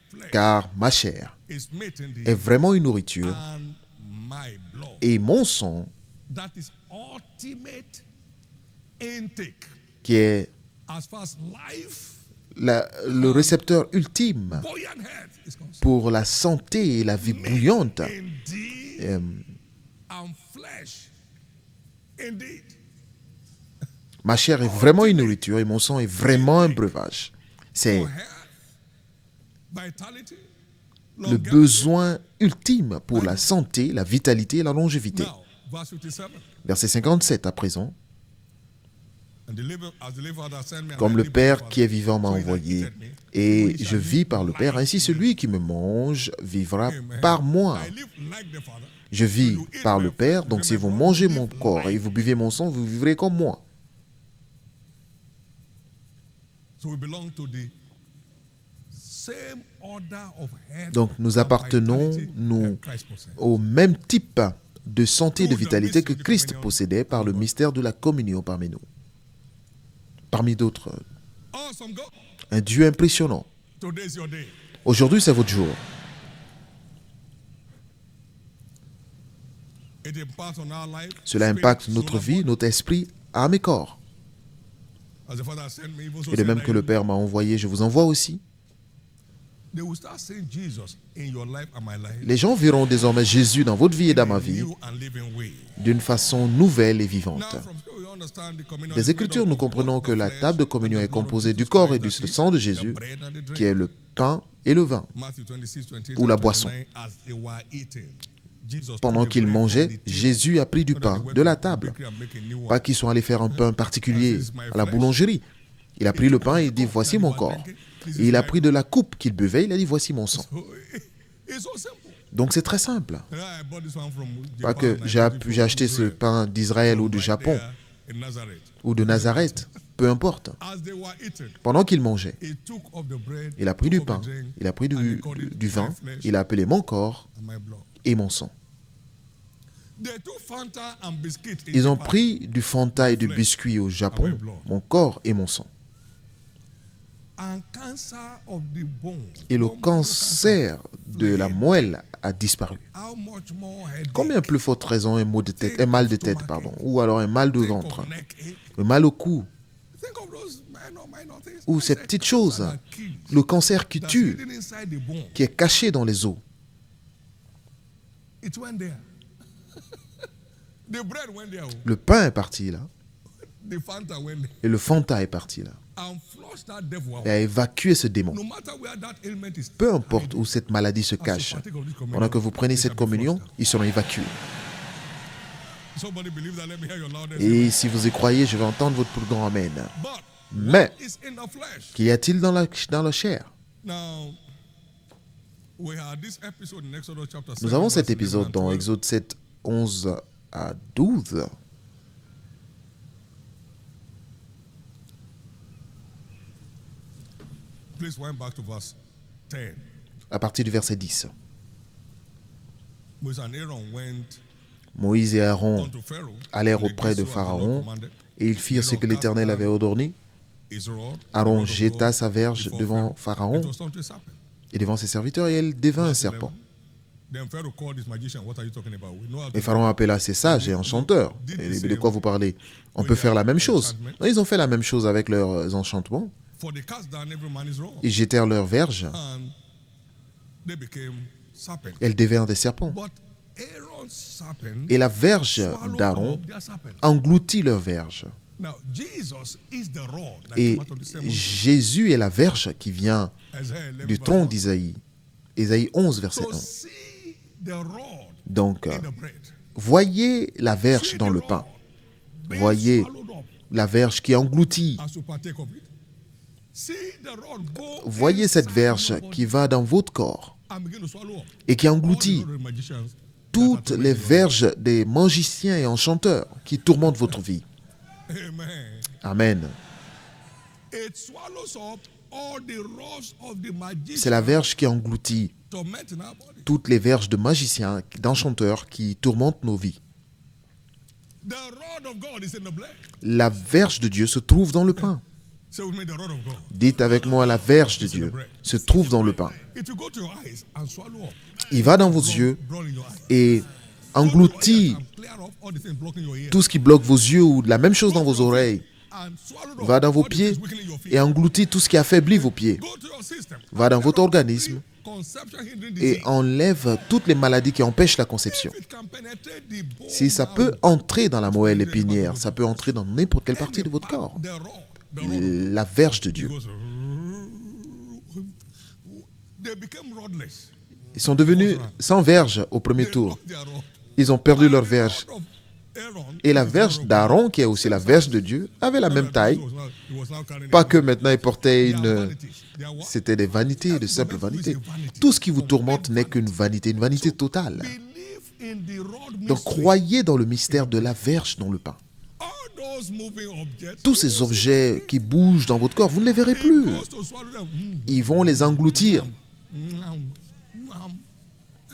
flesh car ma chair is meat est indeed, vraiment une nourriture and my blood. et mon sang, That is ultimate intake. qui est As far as life, le récepteur ultime buoyant health is concerned. pour la santé et la vie bouillante. Indeed, Euh, and flesh indeed. Ma chair est vraiment une nourriture et mon sang est vraiment un breuvage. C'est For health, vitality, le longevity. besoin ultime pour la santé, la vitalité et la longévité. Now, verse 57. Verset 57 à présent. And as the living Father sent me, and Comme I le live by the Père Father, qui est vivant m'a so he that envoyé, eateth me, et he je shall vis live par le Père, like ainsi me. celui qui me mange vivra Amen. par moi. I live like the Father. Je vis You eat par my le Père, flesh, donc drink si my vous blood, mangez you mon live corps et like vous buvez mon sang, vous vivrez comme moi. So we belong to the same order of health Donc nous and appartenons, vitality nous, that Christ possessed. au même type de santé et de vitalité que Christ possédait par le mystère de la communion parmi nous. Parmi d'autres, Awesome God. un Dieu impressionnant. Today is your day. Aujourd'hui, c'est votre jour. It impacts on our life. Cela spirit, impacte soul, notre and vie, body. notre esprit, âme et corps. As the Father sent me, even so Et de même send I que le you. Père m'a envoyé, je vous envoie aussi. They will start seeing Jesus in your life and my life. Les gens verront désormais Jésus dans votre vie et dans ma in a vie new and living way. d'une façon nouvelle et Now, vivante. from here, we understand the communion Des is made Écritures, up nous of comprenons both que the la flesh table de and communion the est blood of composée du Jesus corps et Christ, du that sang de is Jésus, the bread and the drink. qui est le pain et le vin. Matthew 26, 28, ou la and boisson. 29, as they were eating, Jesus Pendant took the qu'ils bread mangeaient, from the table, Jésus a pris du so that pain they went de la to the table. bakery and make a new one. Pas qu'ils sont allés faire un pain particulier à la boulangerie. Il a pris le pain et il dit, voici mon corps. Et il a pris de la coupe qu'il buvait, il a dit, voici mon sang. So, it's so simple. Donc c'est très simple. And I bought this one from Pas Japan, que and I j'ai bought it j'ai acheté from ce Israel. pain d'Israël ou du Right Japon there in Nazareth. ou de Nazareth, peu importe. As they were eating, Pendant qu'il mangeait, he took of the bread, il a pris took du of pain, the drink, il a pris and he du called it vin, my flesh il a appelé mon corps and my blood. et mon sang. They took Fanta and biscuit in Ils ont Japan. pris du Fanta et du biscuit au Japon, mon corps et mon sang. And cancer of the bone. Et le Bone cancer de la moelle a disparu. How much more headache? Combien plus forte raison un mal de tête, ou alors un mal de Think ventre, of neck ache. le mal au cou, Think of those minor things. ou I ces said petites cancer choses, that kills, le cancer qui that's tue, hidden inside the bone. qui est caché dans les os. It went there. The bread went there. Le pain est parti là, The Fanta went there. et le Fanta est parti là, And flushed that devil out. et a évacué ce démon. No matter where that ailment is. Peu importe où cette maladie se cache, pendant que vous prenez cette communion, ils seront évacués. Somebody believe that, let me hear your loudest. Et si vous y croyez, je vais entendre votre plus grand Amen. But Mais, it's in the flesh. qu'y a-t-il dans la chair? Now, we had this episode in Exodus chapter 7. Nous avons cet verse 11 épisode and dans 12. Exode 7, 11 à 12. Please wind back to verse 10. À partir du verset 10. Moses and Aaron went Moïse et Aaron unto Pharaoh, allèrent and they auprès did de so as the Lord Pharaon, commanded. et ils firent ce que l'Éternel avait ordonné. Israel, Aaron the word of jeta God sa verge before devant Pharaon It was turned to a serpent. et devant ses serviteurs, et elle devint un Verse serpent. 11. Then Pharaoh called his magician. What are you talking about? We know how to Et Pharaon appela ses sages et enchanteurs. Et de quoi vous parlez? On peut faire la même chose. Non, ils ont fait la même chose avec leurs enchantements. For they cast down every man is wrong. Ils jetèrent leurs verges, And they became serpents. elles devinrent des serpents. But Aaron's serpent Et la verge swallowed d'Aaron up their serpent. engloutit leurs verges. Now, Jesus is the rod that Et came out of the same Jésus est la verge qui vient Isaiah 11, du verse tronc 1. d'Isaïe. Ésaïe 11, verset So 1. see the rod Donc, in the bread. voyez la verge See dans the le rod pain. being Voyez swallowed up la verge qui engloutit. as you partake of it. See the rod go Voyez cette inside verge your body qui va dans votre corps and begin to swallow up et qui all the engloutit rod of the magicians toutes that are les tormenting your verges des magiciens et enchanteurs qui tourmentent votre vie. life. Amen. Amen. It swallows up all the rods of the C'est la magicians verge qui engloutit tormenting our body. toutes les verges de magiciens, d'enchanteurs qui tourmentent nos vies. The rod of God is in the blood. La verge de Dieu se trouve dans le pain. Say with me, the rod of God. Dites avec moi, la verge de Dieu se trouve dans le pain. It will go to your eyes and swallow up. Il va dans vos yeux Blood in your eyes. et engloutit And clear up all the things blocking your ear. tout ce qui bloque vos yeux ou la même chose dans vos oreilles. And swallow up Va dans vos all the pieds things weakening your feet. et engloutit tout ce qui affaiblit vos pieds. Go to your system. Va dans votre organisme Conception hindering et disease. enlève toutes les maladies qui empêchent la conception. If it can penetrate the bone Si ça peut entrer dans la moelle épinière, ça peut entrer dans n'importe quelle partie de votre corps. the rod La verge de Dieu. goes. They became rodless. Ils sont devenus sans verge au premier They tour. lost their rod. Ils ont perdu leur verge. Rod of Aaron Et la is verge the rod. d'Aaron, qui est aussi la verge de Dieu, avait la même taille. He was now carrying Pas it. que maintenant il portait They are une... vanities. They are what? C'était des vanités, de simples vanités. Tout ce qui vous tourmente n'est qu'une vanité totale. Believe in the rod Donc mystery. croyez dans le mystère de la verge dans le pain. All those moving objects, Tous ces objets qui bougent dans votre corps, vous ne les verrez plus. goes to swallow them. Ils vont les engloutir.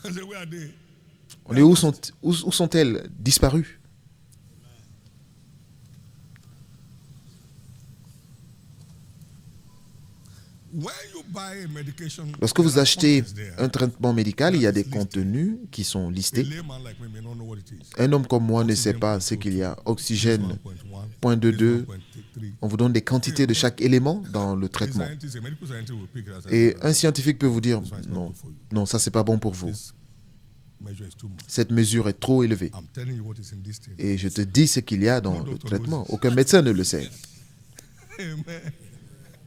I say, where are they? On est où sont-elles disparues? When you buy a medication, Lorsque vous there are achetez contents there. un traitement médical, il y a des contenus qui sont A listés. layman like me may not know what it is. Un homme comme moi ne sait pas ce qu'il y a. Oxygène, 1.1, 0.22. 1.3. On vous donne des quantités de chaque élément dans le A traitement. scientist, a medical scientist will pick it as Et un scientifique peut vous dire, non, non, ça c'est pas bon pour vous. this measure is too much. Cette mesure est trop élevée. I'm telling you what is in this thing. Et je te dis ce qu'il y a dans le traitement. Aucun médecin ne le sait. Amen.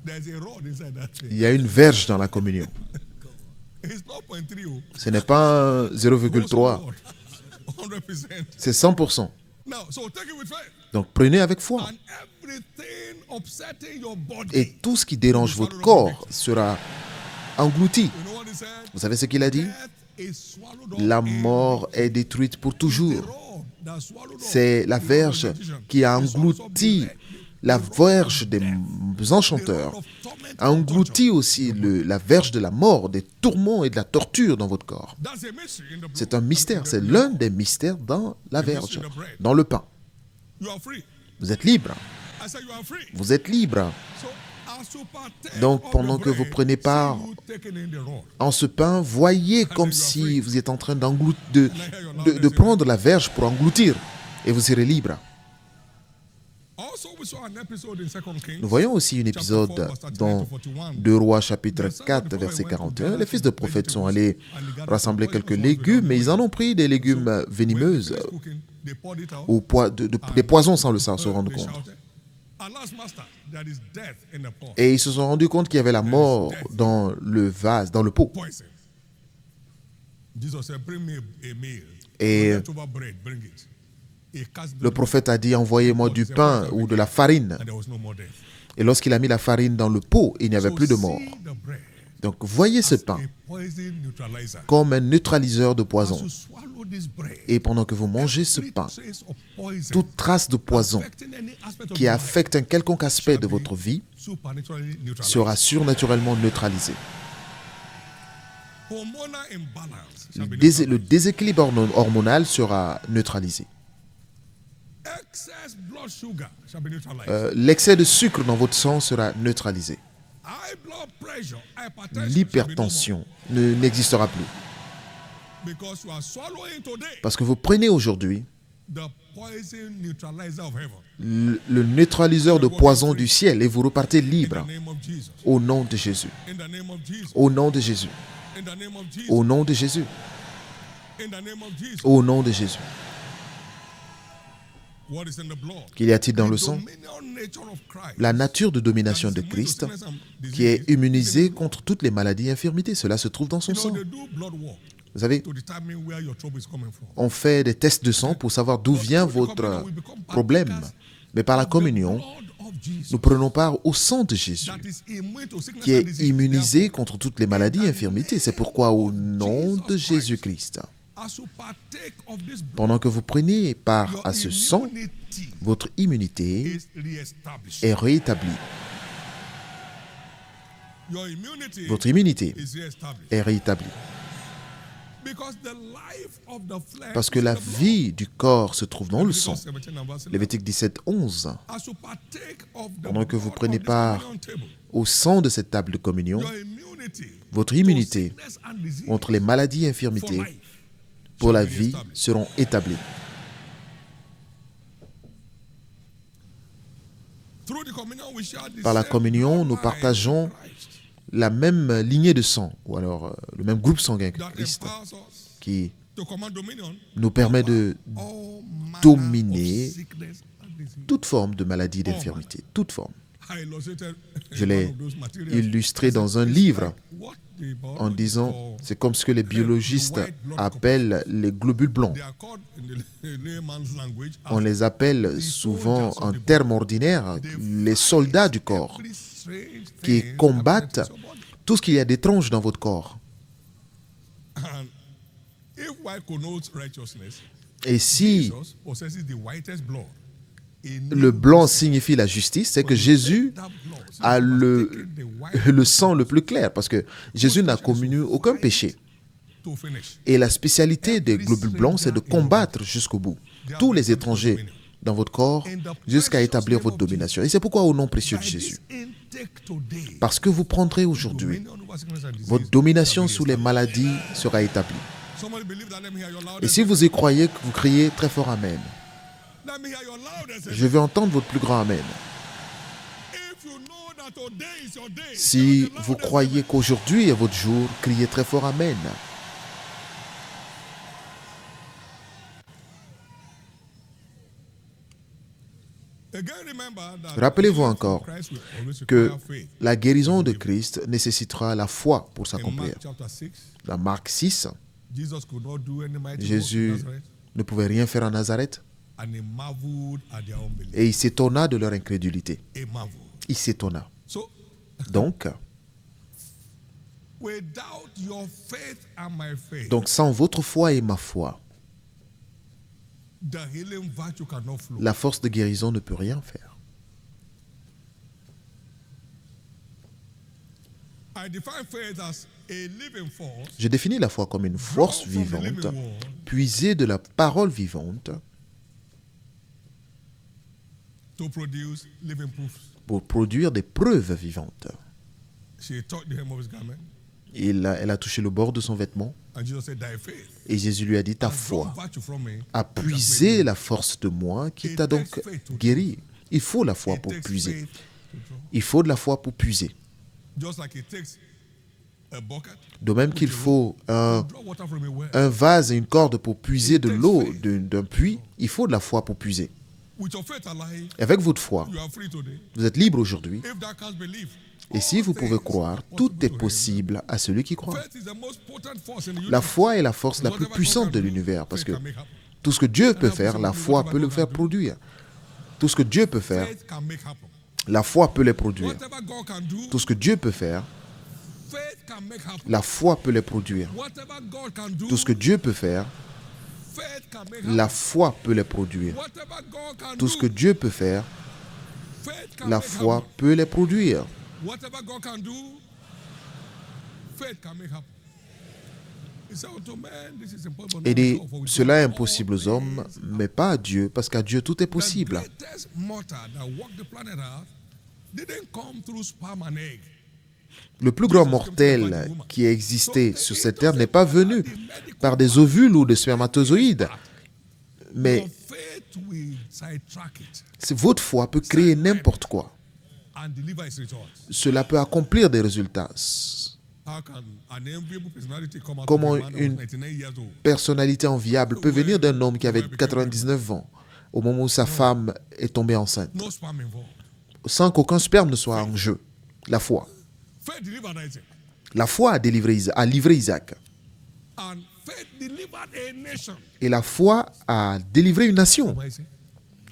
There's a rod inside that thing. Il y a une verge dans la communion. It's not 0.3. Oh. Ce n'est pas un 0,3, 100%. c'est 100%. Now, so take it with faith. Donc prenez avec foi. And everything upsetting your body. Et tout ce qui dérange votre corps sera englouti. You know what he said? Vous savez ce qu'il a dit? Death is swallowed up La in mort est détruite pour the toujours. rod that swallowed up C'est la the verge magician. qui a It swallows up englouti the la verge des enchanteurs, a englouti aussi la verge de la mort, des tourments et de la torture dans votre corps. That's a mystery in the C'est un mystère, c'est l'un des mystères dans la verge, dans le pain. You are free. Vous êtes libre, I said you are free. vous êtes libre. So as you partake Donc, of pendant the que vous bread, prenez part see you taking in the rod. en ce pain, voyez comme si vous êtes en train de prendre la verge pour engloutir, et vous serez libre. Also, we saw an episode in 2 Kings. Nous voyons aussi un épisode dans 2 Rois chapitre 4 verset 41. Les fils de prophètes sont allés rassembler quelques légumes, mais ils en ont pris des légumes venimeuses Cooking, they poured it out. ou des poisons sans se rendre They compte. shouted, "Alas, master, there is death in the pot." Et ils se sont rendus compte qu'il y avait la mort dans le vase, dans le pot. Poison. Jesus said, "Bring me a meal. Et Leftover bread, bring it." He cast the le prophète a dit, envoyez-moi du pain ou de la farine. and there was no more death. Et lorsqu'il a mis la farine dans le pot, il n'y avait plus de mort. See the bread Donc voyez ce as pain a poison neutralizer. comme un neutraliseur de As poison. you swallow this bread, Et pendant que vous mangez ce every pain, trace of poison toute trace de poison affecting any aspect of qui your life affecte un quelconque aspect de votre vie supernaturally neutralized. sera surnaturellement neutralisé. Hormonal imbalance shall be Le neutralized. déséquilibre hormonal sera neutralisé. Excess blood sugar shall be neutralized. L'excès de sucre dans votre sang sera neutralisé. High blood pressure, hypertension shall be L'hypertension n'existera plus. no more. Because you are swallowing today Parce que vous prenez aujourd'hui the poison neutralizer of heaven. le neutraliseur de poison du ciel et vous repartez In the libre name of Jesus. au nom de Jésus. In the name of Jesus. Au nom de Jésus. In the name of Jesus. Au nom de Jésus. In the name of Jesus. Au nom de Jésus. Qu'y a-t-il dans le sang? La nature de domination de Christ qui est immunisée contre toutes les maladies et infirmités. Cela se trouve dans son sang. Vous savez, on fait des tests de sang pour savoir d'où vient votre problème. Mais par la communion, nous prenons part au sang de Jésus, qui est immunisé contre toutes les maladies et infirmités. C'est pourquoi, au nom de Jésus-Christ, pendant que vous prenez part à ce sang, votre immunité est rétablie. Votre immunité est rétablie. Parce que la vie du corps se trouve dans le sang. Lévitique 17, 11. Pendant que vous prenez part au sang de cette table de communion, votre immunité contre les maladies et infirmités pour la vie seront établies. Par la communion, nous partageons la même lignée de sang, ou alors le même groupe sanguin que Christ, qui nous permet de dominer toute forme de maladie, d'infirmité, toute forme. Je l'ai illustré dans un livre en disant, c'est comme ce que les biologistes appellent les globules blancs. On les appelle souvent en termes ordinaires les soldats du corps qui combattent tout ce qu'il y a d'étrange dans votre corps. Et si le blanc signifie la justice, c'est que Jésus a le sang le plus clair, parce que Jésus n'a commis aucun péché. Et la spécialité des globules blancs, c'est de combattre jusqu'au bout tous les étrangers dans votre corps jusqu'à établir votre domination. Et c'est pourquoi, au nom précieux de Jésus, parce que vous prendrez aujourd'hui, votre domination sous les maladies sera établie. Et si vous y croyez, que vous criez très fort Amen. Je veux entendre votre plus grand Amen. Si vous croyez qu'aujourd'hui est votre jour, criez très fort Amen. Rappelez-vous encore que la guérison de Christ nécessitera la foi pour s'accomplir. Dans Marc 6, Jésus ne pouvait rien faire en Nazareth et il s'étonna de leur incrédulité. Il s'étonna. Donc, sans votre foi et ma foi, la force de guérison ne peut rien faire. Je définis la foi comme une force vivante, puisée de la parole vivante pour produire des preuves vivantes. Elle a touché le bord de son vêtement et Jésus lui a dit, ta foi a puisé la force de moi qui t'a donc guéri. Il faut la foi pour puiser. Il faut de la foi pour puiser. De même qu'il faut un vase et une corde pour puiser de l'eau d'un puits, il faut de la foi pour puiser. Avec votre foi, vous êtes libre aujourd'hui. Et si vous pouvez croire, tout est possible à celui qui croit. La foi est la force la plus puissante de l'univers, parce que tout ce que Dieu peut faire, la foi peut le faire produire. Tout ce que Dieu peut faire, la foi peut les produire. Tout ce que Dieu peut faire, la foi peut les produire. Tout ce que Dieu peut faire, la foi peut les produire. Tout ce que Dieu peut faire, la foi peut les produire. Et dit, cela est impossible aux hommes, mais pas à Dieu, parce qu'à Dieu tout est possible. Le plus grand mortel qui a existé sur cette terre n'est pas venu par des ovules ou des spermatozoïdes, mais votre foi peut créer n'importe quoi. Cela peut accomplir des résultats. Comment une personnalité enviable peut venir d'un homme qui avait 99 ans, au moment où sa femme est tombée enceinte, No sperm involved. sans qu'aucun sperme ne soit en jeu. La foi. Faith delivered Isaac. La foi a livré Isaac. And faith delivered a nation. Et la foi a délivré une nation. From Isaac.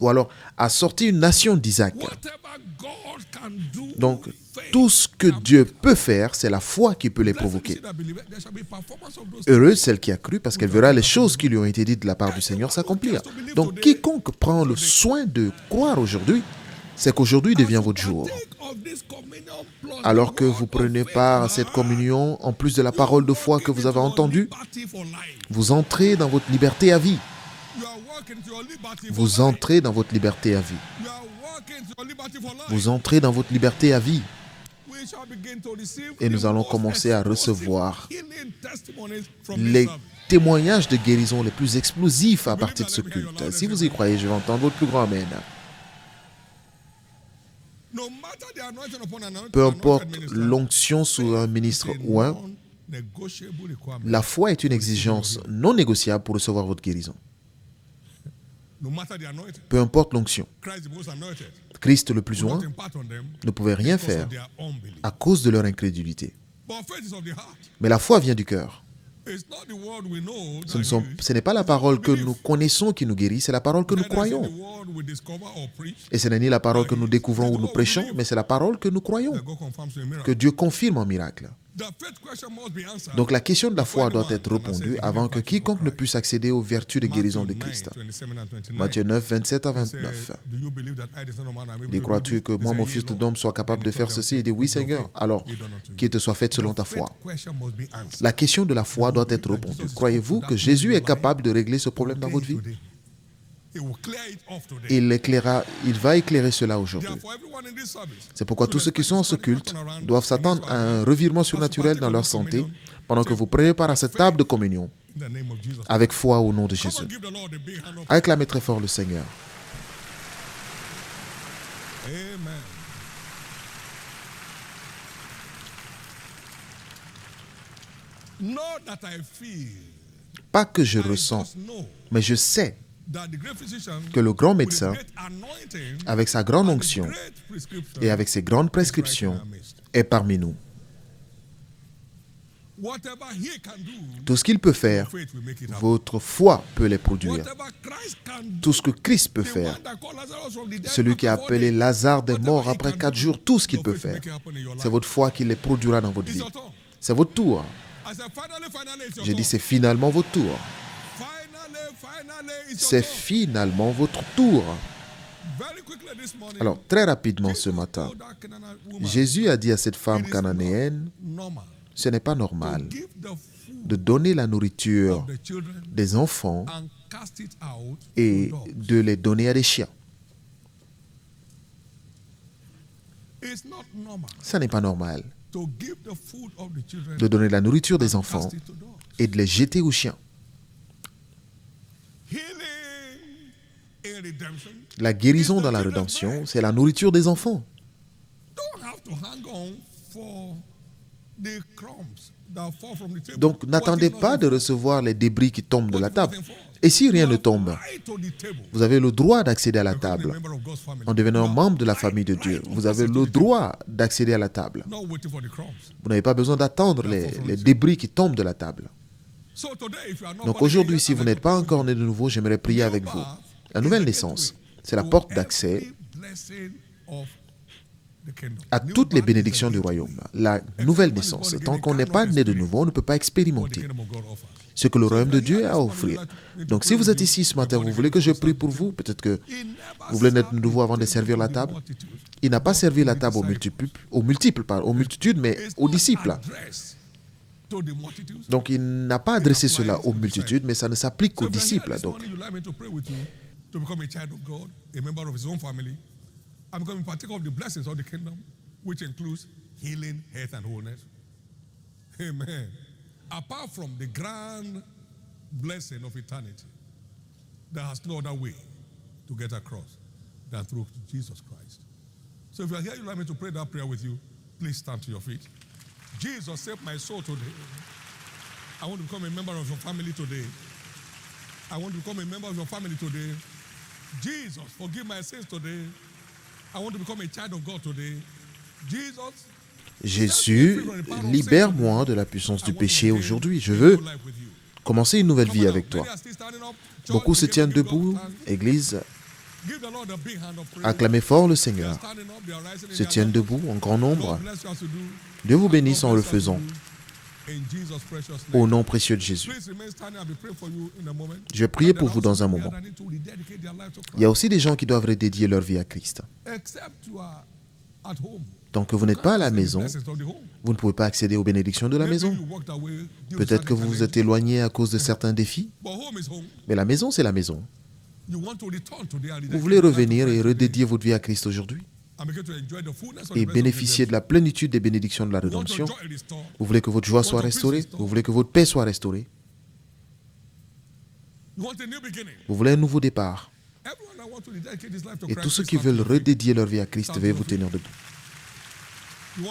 Ou alors a sorti une nation d'Isaac. Whatever God can do, Donc, faith tout ce que can Dieu peut faire, c'est la foi qui peut les Blessed is provoquer. he that believeth, there shall be performance of those Heureuse celle qui a cru, parce qu'elle verra les choses qui lui ont été dites de la part du Seigneur s'accomplir. Donc, quiconque prend le soin de croire aujourd'hui, c'est qu'aujourd'hui devient votre jour. Take of this communion plus Alors que the vous word prenez of faith part à you cette have, communion, en plus de la parole de foi que vous avez entendue, liberty for life. vous entrez dans votre liberté à vie. You are walking to your liberty for Vous life. entrez dans votre liberté à vie. You are walking to your liberty for life. Vous entrez dans votre liberté à vie. We shall begin to receive Et nous the allons most commencer à explosive recevoir healing testimonies from this les service. témoignages de guérison les plus explosifs à partir de ce culte. Si vous y croyez, je vais entendre votre plus grand amen. No matter the anointing upon an anointed Peu importe minister, l'onction sur un ministre ou un, non-negotiable requirement. la foi est une exigence non négociable pour recevoir votre guérison. No matter the anointing, Peu importe l'onction. Christ the most anointed, Christ le plus loin not impart on them ne pouvait rien because faire of their unbelief. à cause de leur incrédulité. But faith is of the heart. Mais la foi vient du cœur. It's not the word we know Ce that ce n'est pas la parole que nous connaissons qui nous guérit, c'est la parole que nous neither is it croyons. the word we discover or preach Et ce n'est ni la parole que nous découvrons ou nous prêchons, mais c'est la parole que nous croyons, that God confirms to a que miracle. Dieu confirme en miracle. The faith question must be answered. Donc la question de la foi doit être répondue avant que quiconque ne puisse accéder aux vertus de guérison de Christ. 27 and 29. Matthieu 9, 27 à Say, 29. do you believe that I, the Son of Man, am able Dis, to do crois-tu this? que He moi, said, mon "Yea, fils de Lord." l'homme, soit capable de faire ceci? Il dit, oui, Seigneur. Alors, qui est soit faite selon ta foi. Faith question must be answered. La question de la foi doit être répondue. Croyez-vous que Jésus est capable de régler ce problème dans votre vie? He will clear it off today. Il va éclairer cela aujourd'hui. Therefore, everyone in this service, C'est pourquoi tous ceux qui sont en ce culte doivent s'attendre à un revirement surnaturel dans leur santé pendant que vous prenez part à cette table de communion in the name of Jesus. avec foi au nom de Come Jésus. on, give the Lord a big hand of Acclamez très fort le Seigneur. Amen. Not that I feel, Pas que je I ressens, just know mais je sais that the great physician, que le grand with médecin, great anointing avec sa grande and onction great prescription, et avec ses grandes prescriptions, est parmi nous. whatever he can do, Tout ce qu'il peut faire, faith will make it happen. votre foi peut les produire. Whatever Christ can do, Tout ce que Christ peut the faire, one that called Lazarus from the dead celui qui a after 4 appelé days, Lazare des whatever morts he après can 4 do, jours, tout ce qu'il your peut faith will faire, make it happen in your c'est life. votre foi qui les produira dans votre It's vie. your turn. C'est votre tour. I said, finally, it's your J'ai dit, turn. c'est finalement votre tour. Finally, it's C'est your turn. finalement votre tour. Very quickly this morning, Alors, très rapidement ce Jesus matin, told that Canaanite woman, Jésus a dit à cette femme it is cananéenne, not normal ce n'est pas to normal give the food de donner la nourriture of the children des enfants and cast it out et to dogs. de les donner à des chiens. It's not normal Ça n'est pas normal to give the food of the children de donner la nourriture des and enfants cast it to dogs. et de les jeter aux chiens. Healing in redemption. La guérison dans la rédemption, c'est la nourriture des enfants. Don't have to hang on for the crumbs that fall from the table. Donc, What n'attendez if pas nothing de falls? recevoir les débris qui tombent de What la if table. nothing falls? Et si rien You ne have tombe, right to the table. vous avez le droit d'accéder à la Becoming a table. member of God's family. En devenant You have membre de la right- famille de Dieu, right vous to avez access le to the table. droit d'accéder à la table. Not waiting for the crumbs. Vous n'avez pas besoin d'attendre les débris qui tombent de la table. So today, if you are not Donc born aujourd'hui, again, si I'd vous like n'êtes to pas pray encore with né de nouveau, j'aimerais prier you. avec vous. Your La birth nouvelle is the naissance, gateway c'est la to porte every d'accès blessing of the kingdom. à New toutes les birth is the bénédictions du gateway royaume. La nouvelle naissance, tant qu'on n'est pas né de nouveau, on ne peut pas what the expérimenter kingdom of God offers. ce que le royaume de Dieu a à offrir. Donc si vous êtes ici ce matin, vous voulez que je prie pour vous, peut-être que He never vous voulez naître de served nouveau avant de the servir la people table. of the multitude. Il n'a pas servi la table aux multitudes, mais It's aux not disciples. addressed to the multitudes. Donc il n'a pas adressé cela aux multitudes, mais ça ne s'applique So qu'aux if you're here disciples. this Donc morning, you'd like me to pray with you to become a child of God, a member of his own family, and become a partaker of the blessings of the kingdom, which includes healing, health, and wholeness. Amen. Apart from the grand blessing of eternity, there has no other way to get across than through Jesus Christ. So if you are here, you'd like me to pray that prayer with you, please stand to your feet. Jesus, save my soul today. I want to become a member of your family today. I want to become a member of your family today. Jesus, forgive my sins today. I want to become a child of God today. Jesus, Jésus, libère-moi de la puissance du péché aujourd'hui. Je veux commencer une nouvelle vie avec toi. Beaucoup se tiennent debout. Église, acclamez fort le Seigneur. Se tiennent debout en grand nombre. Dieu vous bénisse en le faisant. Au nom précieux de Jésus. Je vais prier pour vous dans un moment. Il y a aussi des gens qui doivent redédier leur vie à Christ. Tant que vous n'êtes pas à la maison, vous ne pouvez pas accéder aux bénédictions de la maison. Peut-être que vous vous êtes éloigné à cause de certains défis. Mais la maison, c'est la maison. Vous voulez revenir et redédier votre vie à Christ aujourd'hui et bénéficier de la plénitude des bénédictions de la rédemption. Vous voulez que votre joie soit restaurée. Vous voulez que votre paix soit restaurée. Vous voulez un nouveau départ. Et tous ceux qui veulent redédier leur vie à Christ, veuillez vous tenir debout. Vous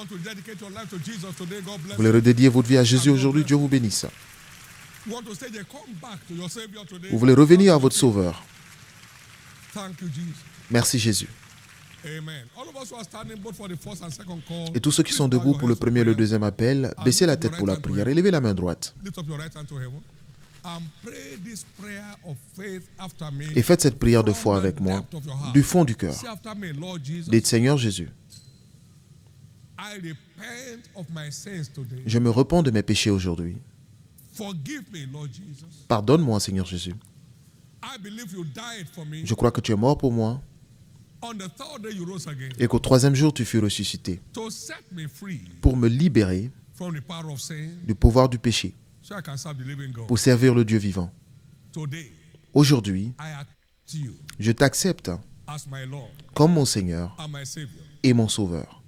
voulez redédier votre vie à Jésus aujourd'hui, Dieu vous bénisse. Vous voulez revenir à votre Sauveur. Merci Jésus. Et tous ceux qui sont debout pour le premier et le deuxième appel, baissez la tête pour la prière et levez la main droite. Et faites cette prière de foi avec moi, du fond du cœur. Dites Seigneur Jésus, je me repens de mes péchés aujourd'hui. Pardonne-moi Seigneur Jésus. Je crois que tu es mort pour moi et qu'au troisième jour tu fus ressuscité pour me libérer du pouvoir du péché, pour servir le Dieu vivant. Aujourd'hui, je t'accepte comme mon Seigneur et mon Sauveur.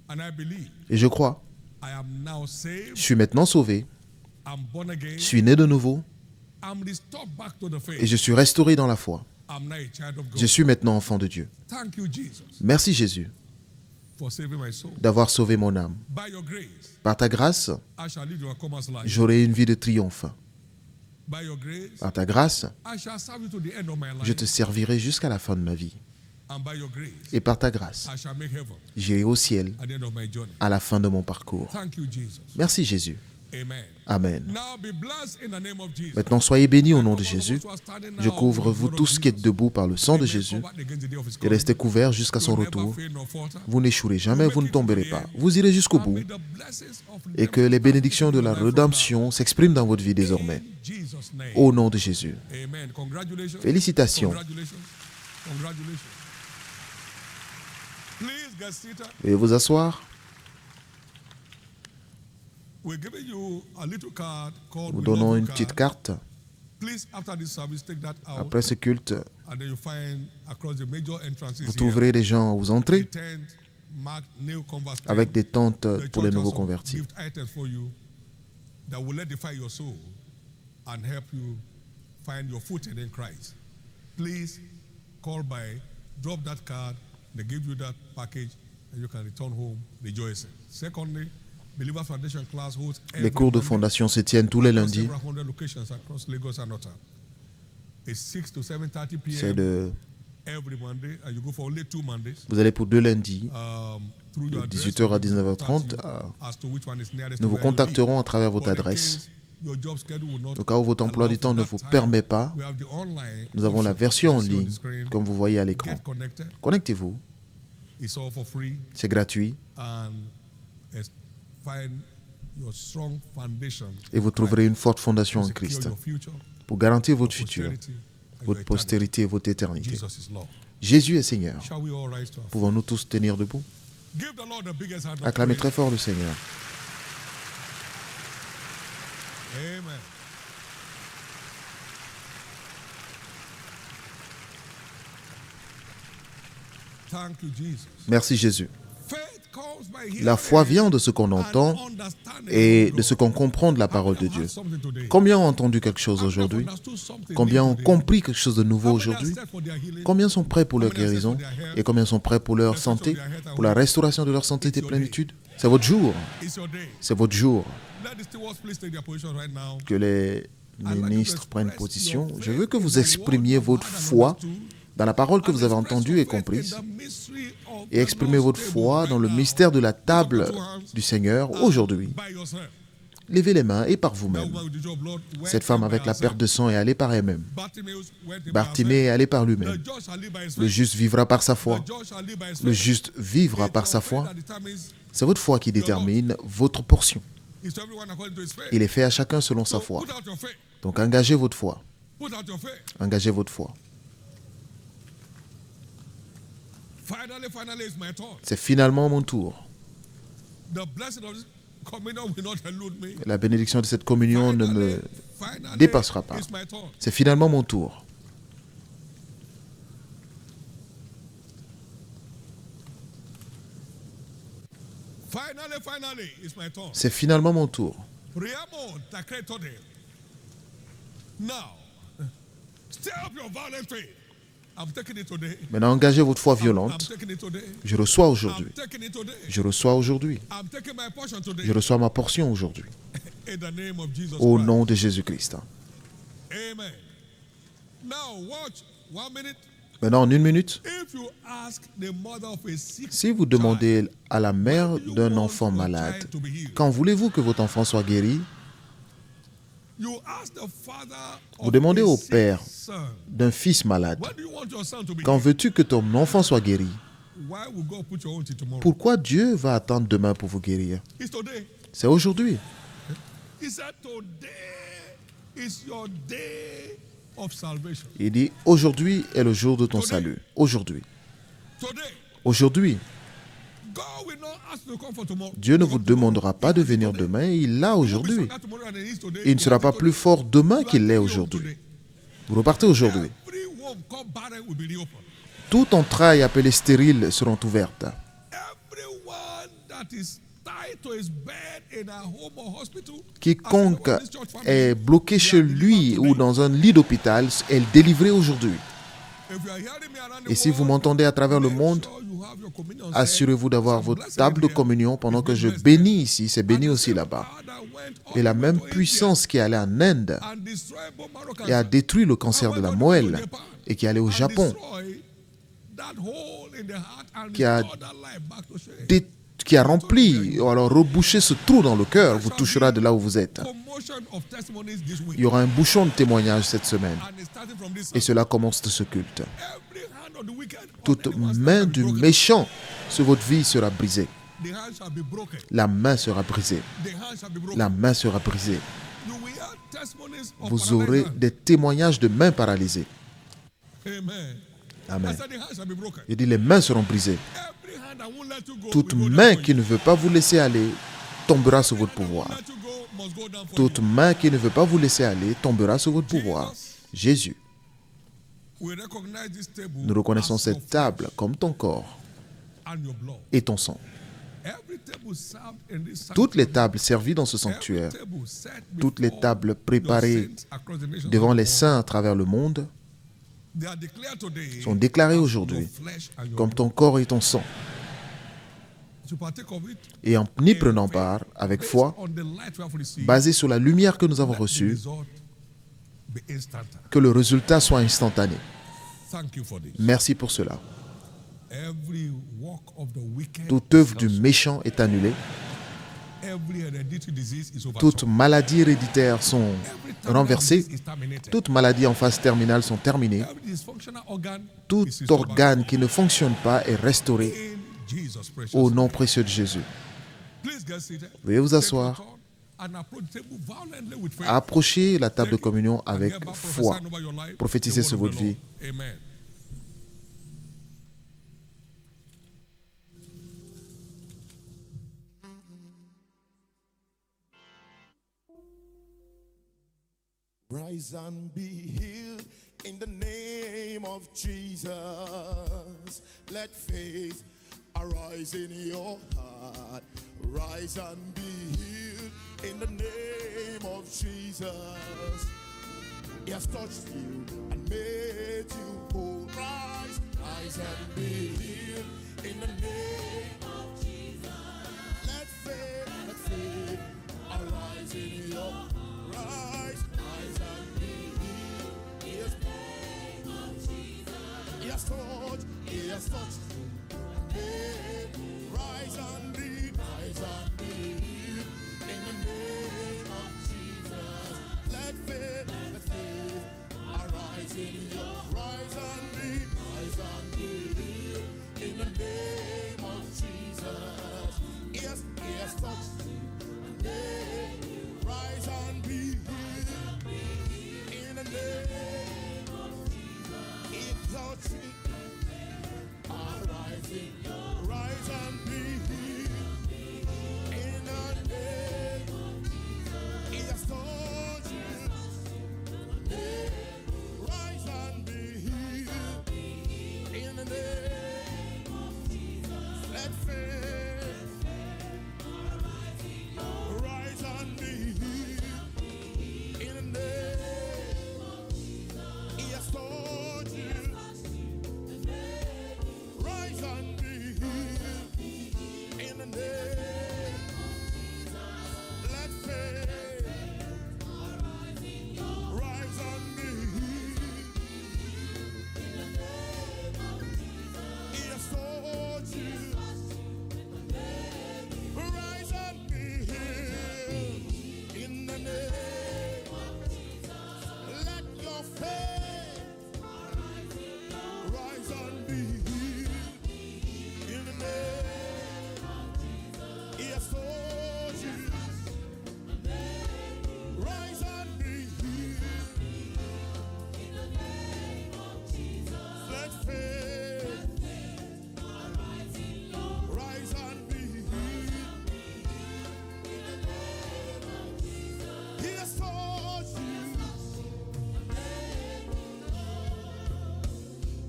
Et je crois, je suis maintenant sauvé, je suis né de nouveau et je suis restauré dans la foi. Je suis maintenant enfant de Dieu. Merci Jésus d'avoir sauvé mon âme. Par ta grâce, j'aurai une vie de triomphe. Par ta grâce, je te servirai jusqu'à la fin de ma vie. Et par ta grâce, j'irai au ciel à la fin de mon parcours. Merci Jésus. Amen. Maintenant, soyez bénis au nom de Jésus. Je couvre vous tous qui êtes debout par le sang de Jésus et restez couverts jusqu'à son retour. Vous n'échouerez jamais, vous ne tomberez pas. Vous irez jusqu'au bout et que les bénédictions de la rédemption s'expriment dans votre vie désormais. Au nom de Jésus. Félicitations. Veuillez vous asseoir. Nous donnons une petite carte. Après ce culte, vous trouverez des gens où vous entrez avec des tentes pour les nouveaux convertis. Les cours de fondation se tiennent tous les lundis. Vous allez pour 2 lundis, de 18h à 19h30. Nous vous contacterons à travers votre adresse. Au cas où votre emploi du temps ne vous permet pas, nous avons la version en ligne, comme vous voyez à l'écran. Connectez-vous. C'est gratuit. Et vous trouverez une forte fondation en Christ pour garantir votre futur, votre postérité et votre éternité. Jésus est Seigneur. Pouvons-nous tous tenir debout? Acclamez très fort le Seigneur. Amen. Thank you, Jesus. Merci Jésus. La foi vient de ce qu'on entend et de ce qu'on comprend de la parole de Dieu. Combien ont entendu quelque chose aujourd'hui? Combien ont compris quelque chose de nouveau aujourd'hui? Combien sont prêts pour leur guérison? Et combien sont prêts pour leur santé? Pour la restauration de leur santé et plénitude? C'est votre jour. C'est votre jour. Que les ministres prennent position. Je veux que vous exprimiez votre foi dans la parole que vous avez entendue et comprise, et exprimez votre foi dans le mystère de la table du Seigneur aujourd'hui. Levez les mains et par vous-même. Cette femme avec la perte de sang est allée par elle-même. Bartimée est allé par lui-même. Le juste vivra par sa foi. Le juste vivra par sa foi. C'est votre foi qui détermine votre portion. Il est fait à chacun selon sa foi. Donc engagez votre foi. Engagez votre foi. C'est finalement mon tour. La bénédiction de cette communion ne me dépassera pas. C'est finalement mon tour. C'est finalement mon tour. Maintenant, engagez votre foi violente. Je reçois aujourd'hui. Je reçois aujourd'hui. Je reçois ma portion aujourd'hui. Au nom de Jésus-Christ. Maintenant, en 1 minute, si vous demandez à la mère d'un enfant malade, quand voulez-vous que votre enfant soit guéri? Vous demandez au père d'un fils malade, quand veux-tu que ton enfant soit guéri? Pourquoi Dieu va attendre demain pour vous guérir? C'est aujourd'hui. Il dit, aujourd'hui est le jour de ton salut. Aujourd'hui. Aujourd'hui. Dieu ne vous demandera pas de venir demain, il l'a aujourd'hui. Il ne sera pas plus fort demain qu'il l'est aujourd'hui. Vous repartez aujourd'hui. Toute entraille appelée stérile seront ouvertes. Quiconque est bloqué chez lui ou dans un lit d'hôpital est délivré aujourd'hui. Et si vous m'entendez à travers le monde, assurez-vous d'avoir votre table de communion pendant que je bénis ici, c'est béni aussi là-bas. Et la même puissance qui est allée en Inde et a détruit le cancer de la moelle et qui est allée au Japon, qui a rempli ou alors rebouché ce trou dans le cœur, vous touchera de là où vous êtes. Il y aura un bouchon de témoignage cette semaine. Et cela commence de ce culte. Toute main du méchant sur votre vie sera brisée. La main sera brisée. La main sera brisée. Vous aurez des témoignages de mains paralysées. Amen. Il dit les mains seront brisées. Toute main qui ne veut pas vous laisser aller tombera sous votre pouvoir. Toute main qui ne veut pas vous laisser aller tombera sous votre pouvoir. Jésus. Nous reconnaissons cette table comme ton corps et ton sang. Toutes les tables servies dans ce sanctuaire, toutes les tables préparées devant les saints à travers le monde, sont déclarées aujourd'hui comme ton corps et ton sang. Et en y prenant part avec foi, basé sur la lumière que nous avons reçue, que le résultat soit instantané. Merci pour cela. Toute œuvre du méchant est annulée. Toutes maladies héréditaires sont renversées. Toutes maladies en phase terminale sont terminées. Tout organe qui ne fonctionne pas est restauré au nom précieux de Jésus. Veuillez vous asseoir. Approchez la table de communion avec foi. Prophétisez sur votre vie. Rise and be healed in the name of Jesus. Let faith arise in your heart. Rise and be healed in the name of Jesus. He has touched you and made you whole. Rise, rise and be healed in the name of Jesus. Let faith arise in your heart. Rise, rise and be healed. He has has touched me. Rise and be, rise and be. In the name of Jesus, let faith arise in you. Rise and be, rise and be. In the name of Jesus, yes, he has touched me. Rise and be healed. In the name of Jesus, he touched me. Arising, rise and be healed. In the name of Jesus, he has touched you. Rise and be healed. In the name of Jesus, let faith rise and be healed. In the name of Jesus, he has touched you. Rise and be healed. In the name of Jesus, let faith rise and be healed. In the name of Jesus, he has touched you. Rise and be healed. In the name of Jesus, let your faith rise and be healed. In the name of Jesus, he has touched you. Rise and be healed. In the name of Jesus, let faith rise and be healed. In the name of Jesus, he has touched you.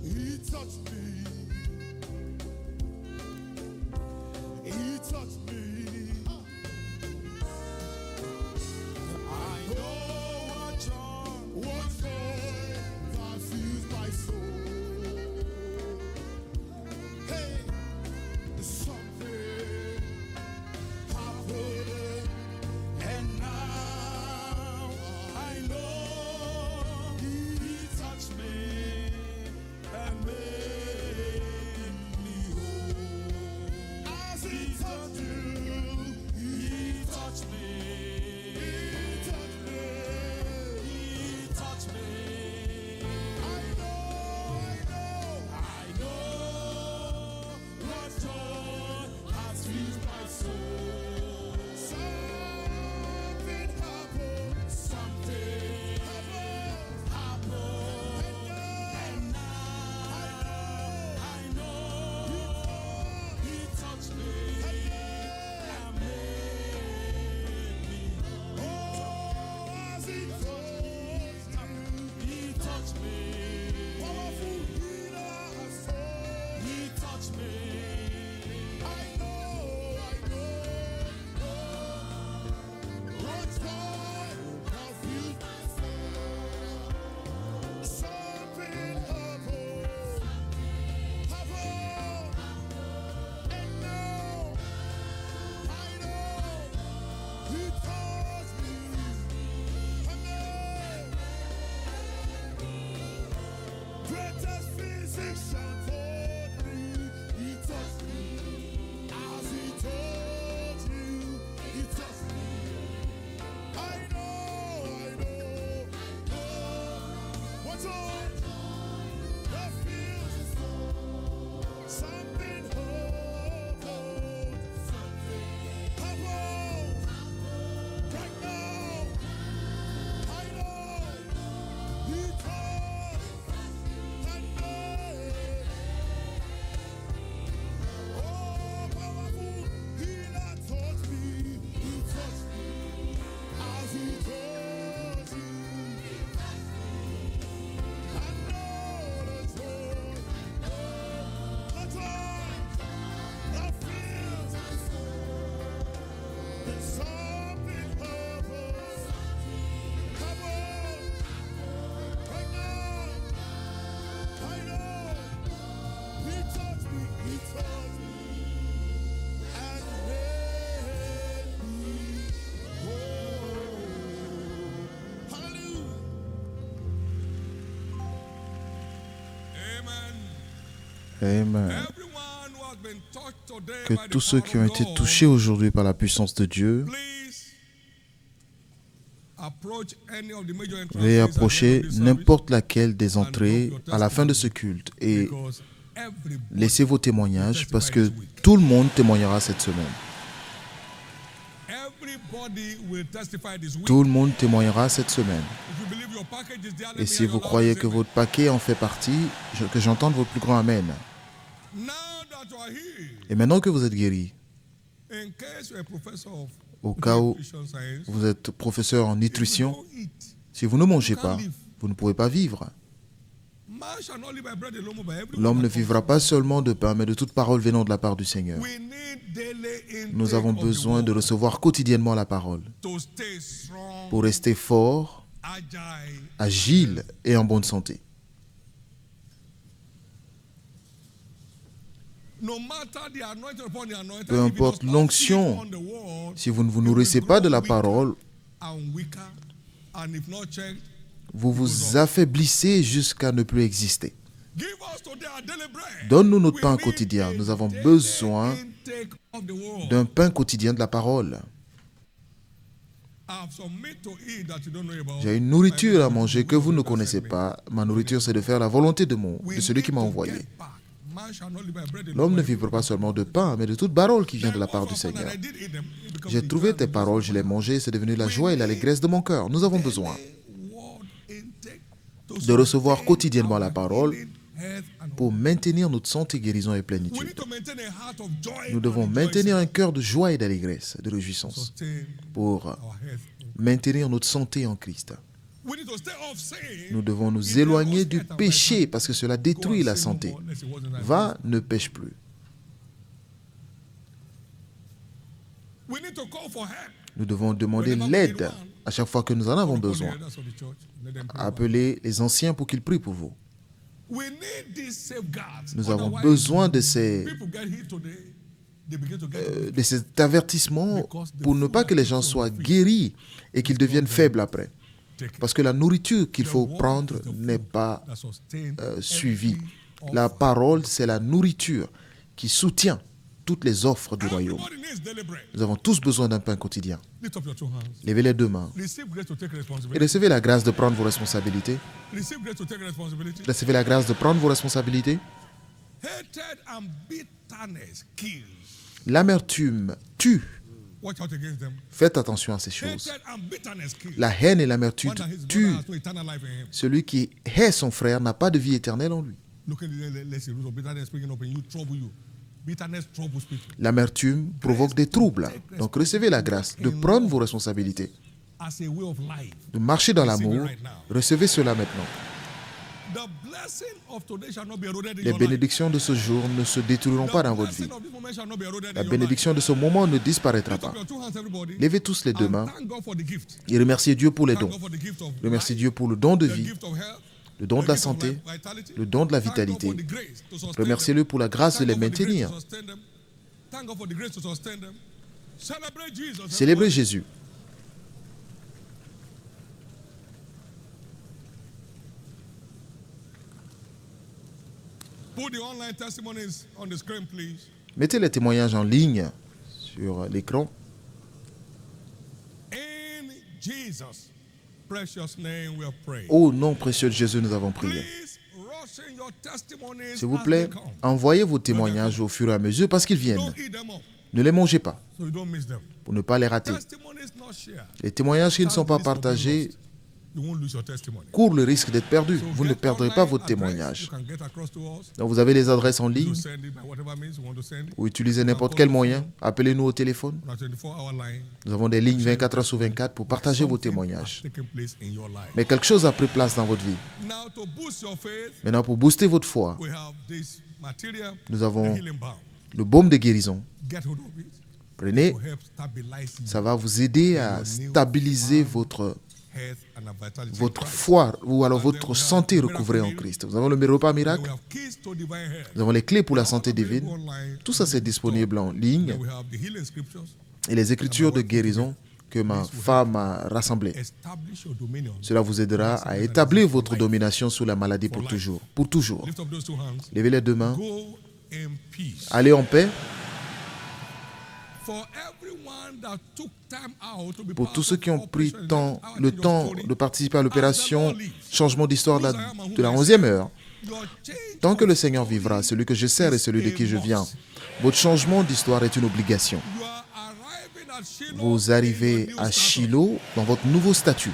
He touched me. He touched me. I know what joy that fills my soul. Hey, something happened, and now I know he touched me and made me whole. As he touched you, he touched me. He touched me. He touched me. I know what joy has filled my soul. Something happened. Something happened. And now I know he touched me and made me. Oh, as he touched me. Powerful healer has touched. He touched me. I know. What joy has filled my soul. Something happened. And now I know he touched me. Greatest physician told me he touched me. As he told you, he touched me. I know. What's on? That feels something happened. Right now. I know he touched and made. Oh, powerful healer touched me. He touched me as he touched you. I know the joy that feels. There's something happened. Right now. I know he touched me and made me whole. Hallelujah. Amen. Amen. Everyone who has been touched today Que by the tous ceux power qui ont of été God, touchés aujourd'hui par la puissance de Dieu, please approach any of the major entrances veuillez at the end approcher of this service, n'importe laquelle des entrées à la fin de ce culte et because everybody laissez vos témoignages parce que tout le monde témoignera cette semaine. everybody will testify this week. Tout le monde témoignera cette semaine. If you believe your package is there, let Et me si hear vous your croyez loudest que amen. votre paquet en fait partie, que j'entende votre plus grand Amen. Now that you are healed, Et maintenant que vous êtes guéri, in case you're a professor of au cas où nutrition science, vous êtes professeur en if you nutrition, don't eat, si vous ne mangez pas, vous ne pouvez pas vivre. man shall not live by bread alone, but by every L'homme word ne that comes vivra pas seulement de pain, mais de toute parole venant de la part du Seigneur. We need daily intake Nous avons of the besoin de word recevoir quotidiennement la parole to stay strong, pour rester fort, agile. agile et en bonne santé. No matter the anointing upon the anointed, Peu if you importe don't l'onction, feed on the word, si vous ne vous you will nourrissez pas de la grow weaker parole, and weaker, and if not checked, vous vous affaiblissez jusqu'à ne plus exister. give us today our daily bread. Donne-nous notre We pain need quotidien. a Nous avons daily besoin intake of the word. d'un pain quotidien de la parole. I have some meat to eat that you don't know about. J'ai une nourriture à manger que vous ne connaissez pas. Ma nourriture, c'est de faire la volonté de celui qui m'a envoyé. L'homme ne vivra pas seulement de pain, mais de toute parole qui vient de la part du Seigneur. J'ai trouvé tes paroles, je les mangées, c'est devenu la joie et l'allégresse de mon cœur. Nous avons besoin de recevoir quotidiennement la parole pour maintenir notre santé, guérison et plénitude. Nous devons maintenir un cœur de joie et d'allégresse, de réjouissance, pour maintenir notre santé en Christ. Nous devons nous éloigner du péché parce que cela détruit la santé. Va, ne pêche plus. Nous devons demander l'aide à chaque fois que nous en avons besoin. Appelez les anciens pour qu'ils prient pour vous. Nous avons besoin de cet avertissement pour ne pas que les gens soient guéris et qu'ils deviennent faibles après. Parce que la nourriture qu'il faut prendre n'est pas suivie. La parole, c'est la nourriture qui soutient toutes les offres du royaume. Nous avons tous besoin d'un pain quotidien. Levez les deux mains et recevez la grâce de prendre vos responsabilités. Recevez la grâce de prendre vos responsabilités. L'amertume tue. Faites attention à ces choses. La haine et l'amertume tuent. Celui qui hait son frère n'a pas de vie éternelle en lui. L'amertume provoque des troubles. Donc recevez la grâce de prendre vos responsabilités, de marcher dans l'amour. Recevez cela maintenant. Les bénédictions de ce jour ne se détruiront pas dans votre vie. La bénédiction de ce moment ne disparaîtra pas. Levez tous les deux mains et remerciez Dieu pour les dons. Remerciez Dieu pour le don de vie, le don de la santé, le don de la vitalité. Remerciez-le pour la grâce de les maintenir. Célébrez Jésus. Mettez les témoignages en ligne sur l'écran. Au nom précieux de Jésus, nous avons prié. S'il vous plaît, envoyez vos témoignages au fur et à mesure parce qu'ils viennent. Ne les mangez pas pour ne pas les rater. Les témoignages qui ne sont pas partagés courent le risque d'être perdus. Vous ne perdrez pas votre témoignage. Donc vous avez les adresses en ligne ou utilisez n'importe quel moyen. Appelez-nous au téléphone. Nous avons des lignes 24 heures sur 24 pour partager vos témoignages. Mais quelque chose a pris place dans votre vie. Maintenant, pour booster votre foi, nous avons le baume de guérison. Prenez, ça va vous aider à stabiliser votre foi ou alors votre santé recouvrée en Christ. Nous avons le repas miracle. Nous avons les clés pour la santé divine. Tout ça, c'est disponible en ligne. Et les écritures de guérison que ma femme a rassemblées. Establish your dominion. Cela vous aidera à établir votre domination sur la maladie pour toujours. Pour toujours. Lift up those two hands. Levez les deux mains. Go in peace. Allez en paix. For everyone that took time out to be Pour part tous ceux of qui ont pris Operation le temps de participer à l'opération Changement d'histoire de la 11e heure, your change tant que le Seigneur vivra, celui que je sers et celui de qui je viens, votre changement d'histoire est une obligation. you are arriving at Shiloh Vous in arrivez your new à status. Shiloh dans votre nouveau statut.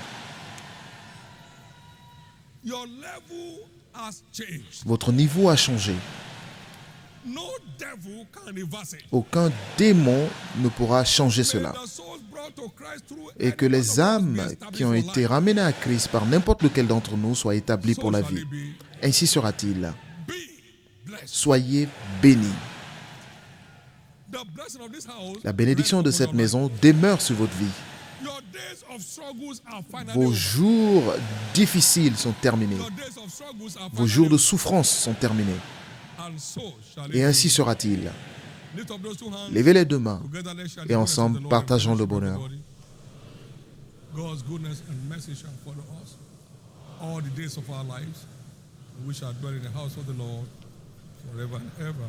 Your level has changed. Votre niveau a changé. No devil can reverse it. Aucun démon ne pourra changer cela. The souls brought to Christ through Et que any les one of us be âmes established qui ont for été life. ramenées à Christ par n'importe lequel d'entre nous soient établies pour la So shall vie. it be. Ainsi sera-t-il. Be blessed. Soyez bénis. The blessing of this house La bénédiction de rests cette upon your maison demeure sur votre vie. life. Your days of struggles are finally Vos over. jours difficiles sont terminés. Your days of struggles are Vos finally jours de over. souffrance sont terminés. And so shall it Et ainsi be. sera-t-il. Lift up those two hands. Levez les deux mains Together, let's share the et goodness of ensemble the Lord partageons and le fellowship bonheur. with everybody. God's goodness and mercy shall follow us all the days of our lives. We shall dwell in the house of the Lord forever and ever.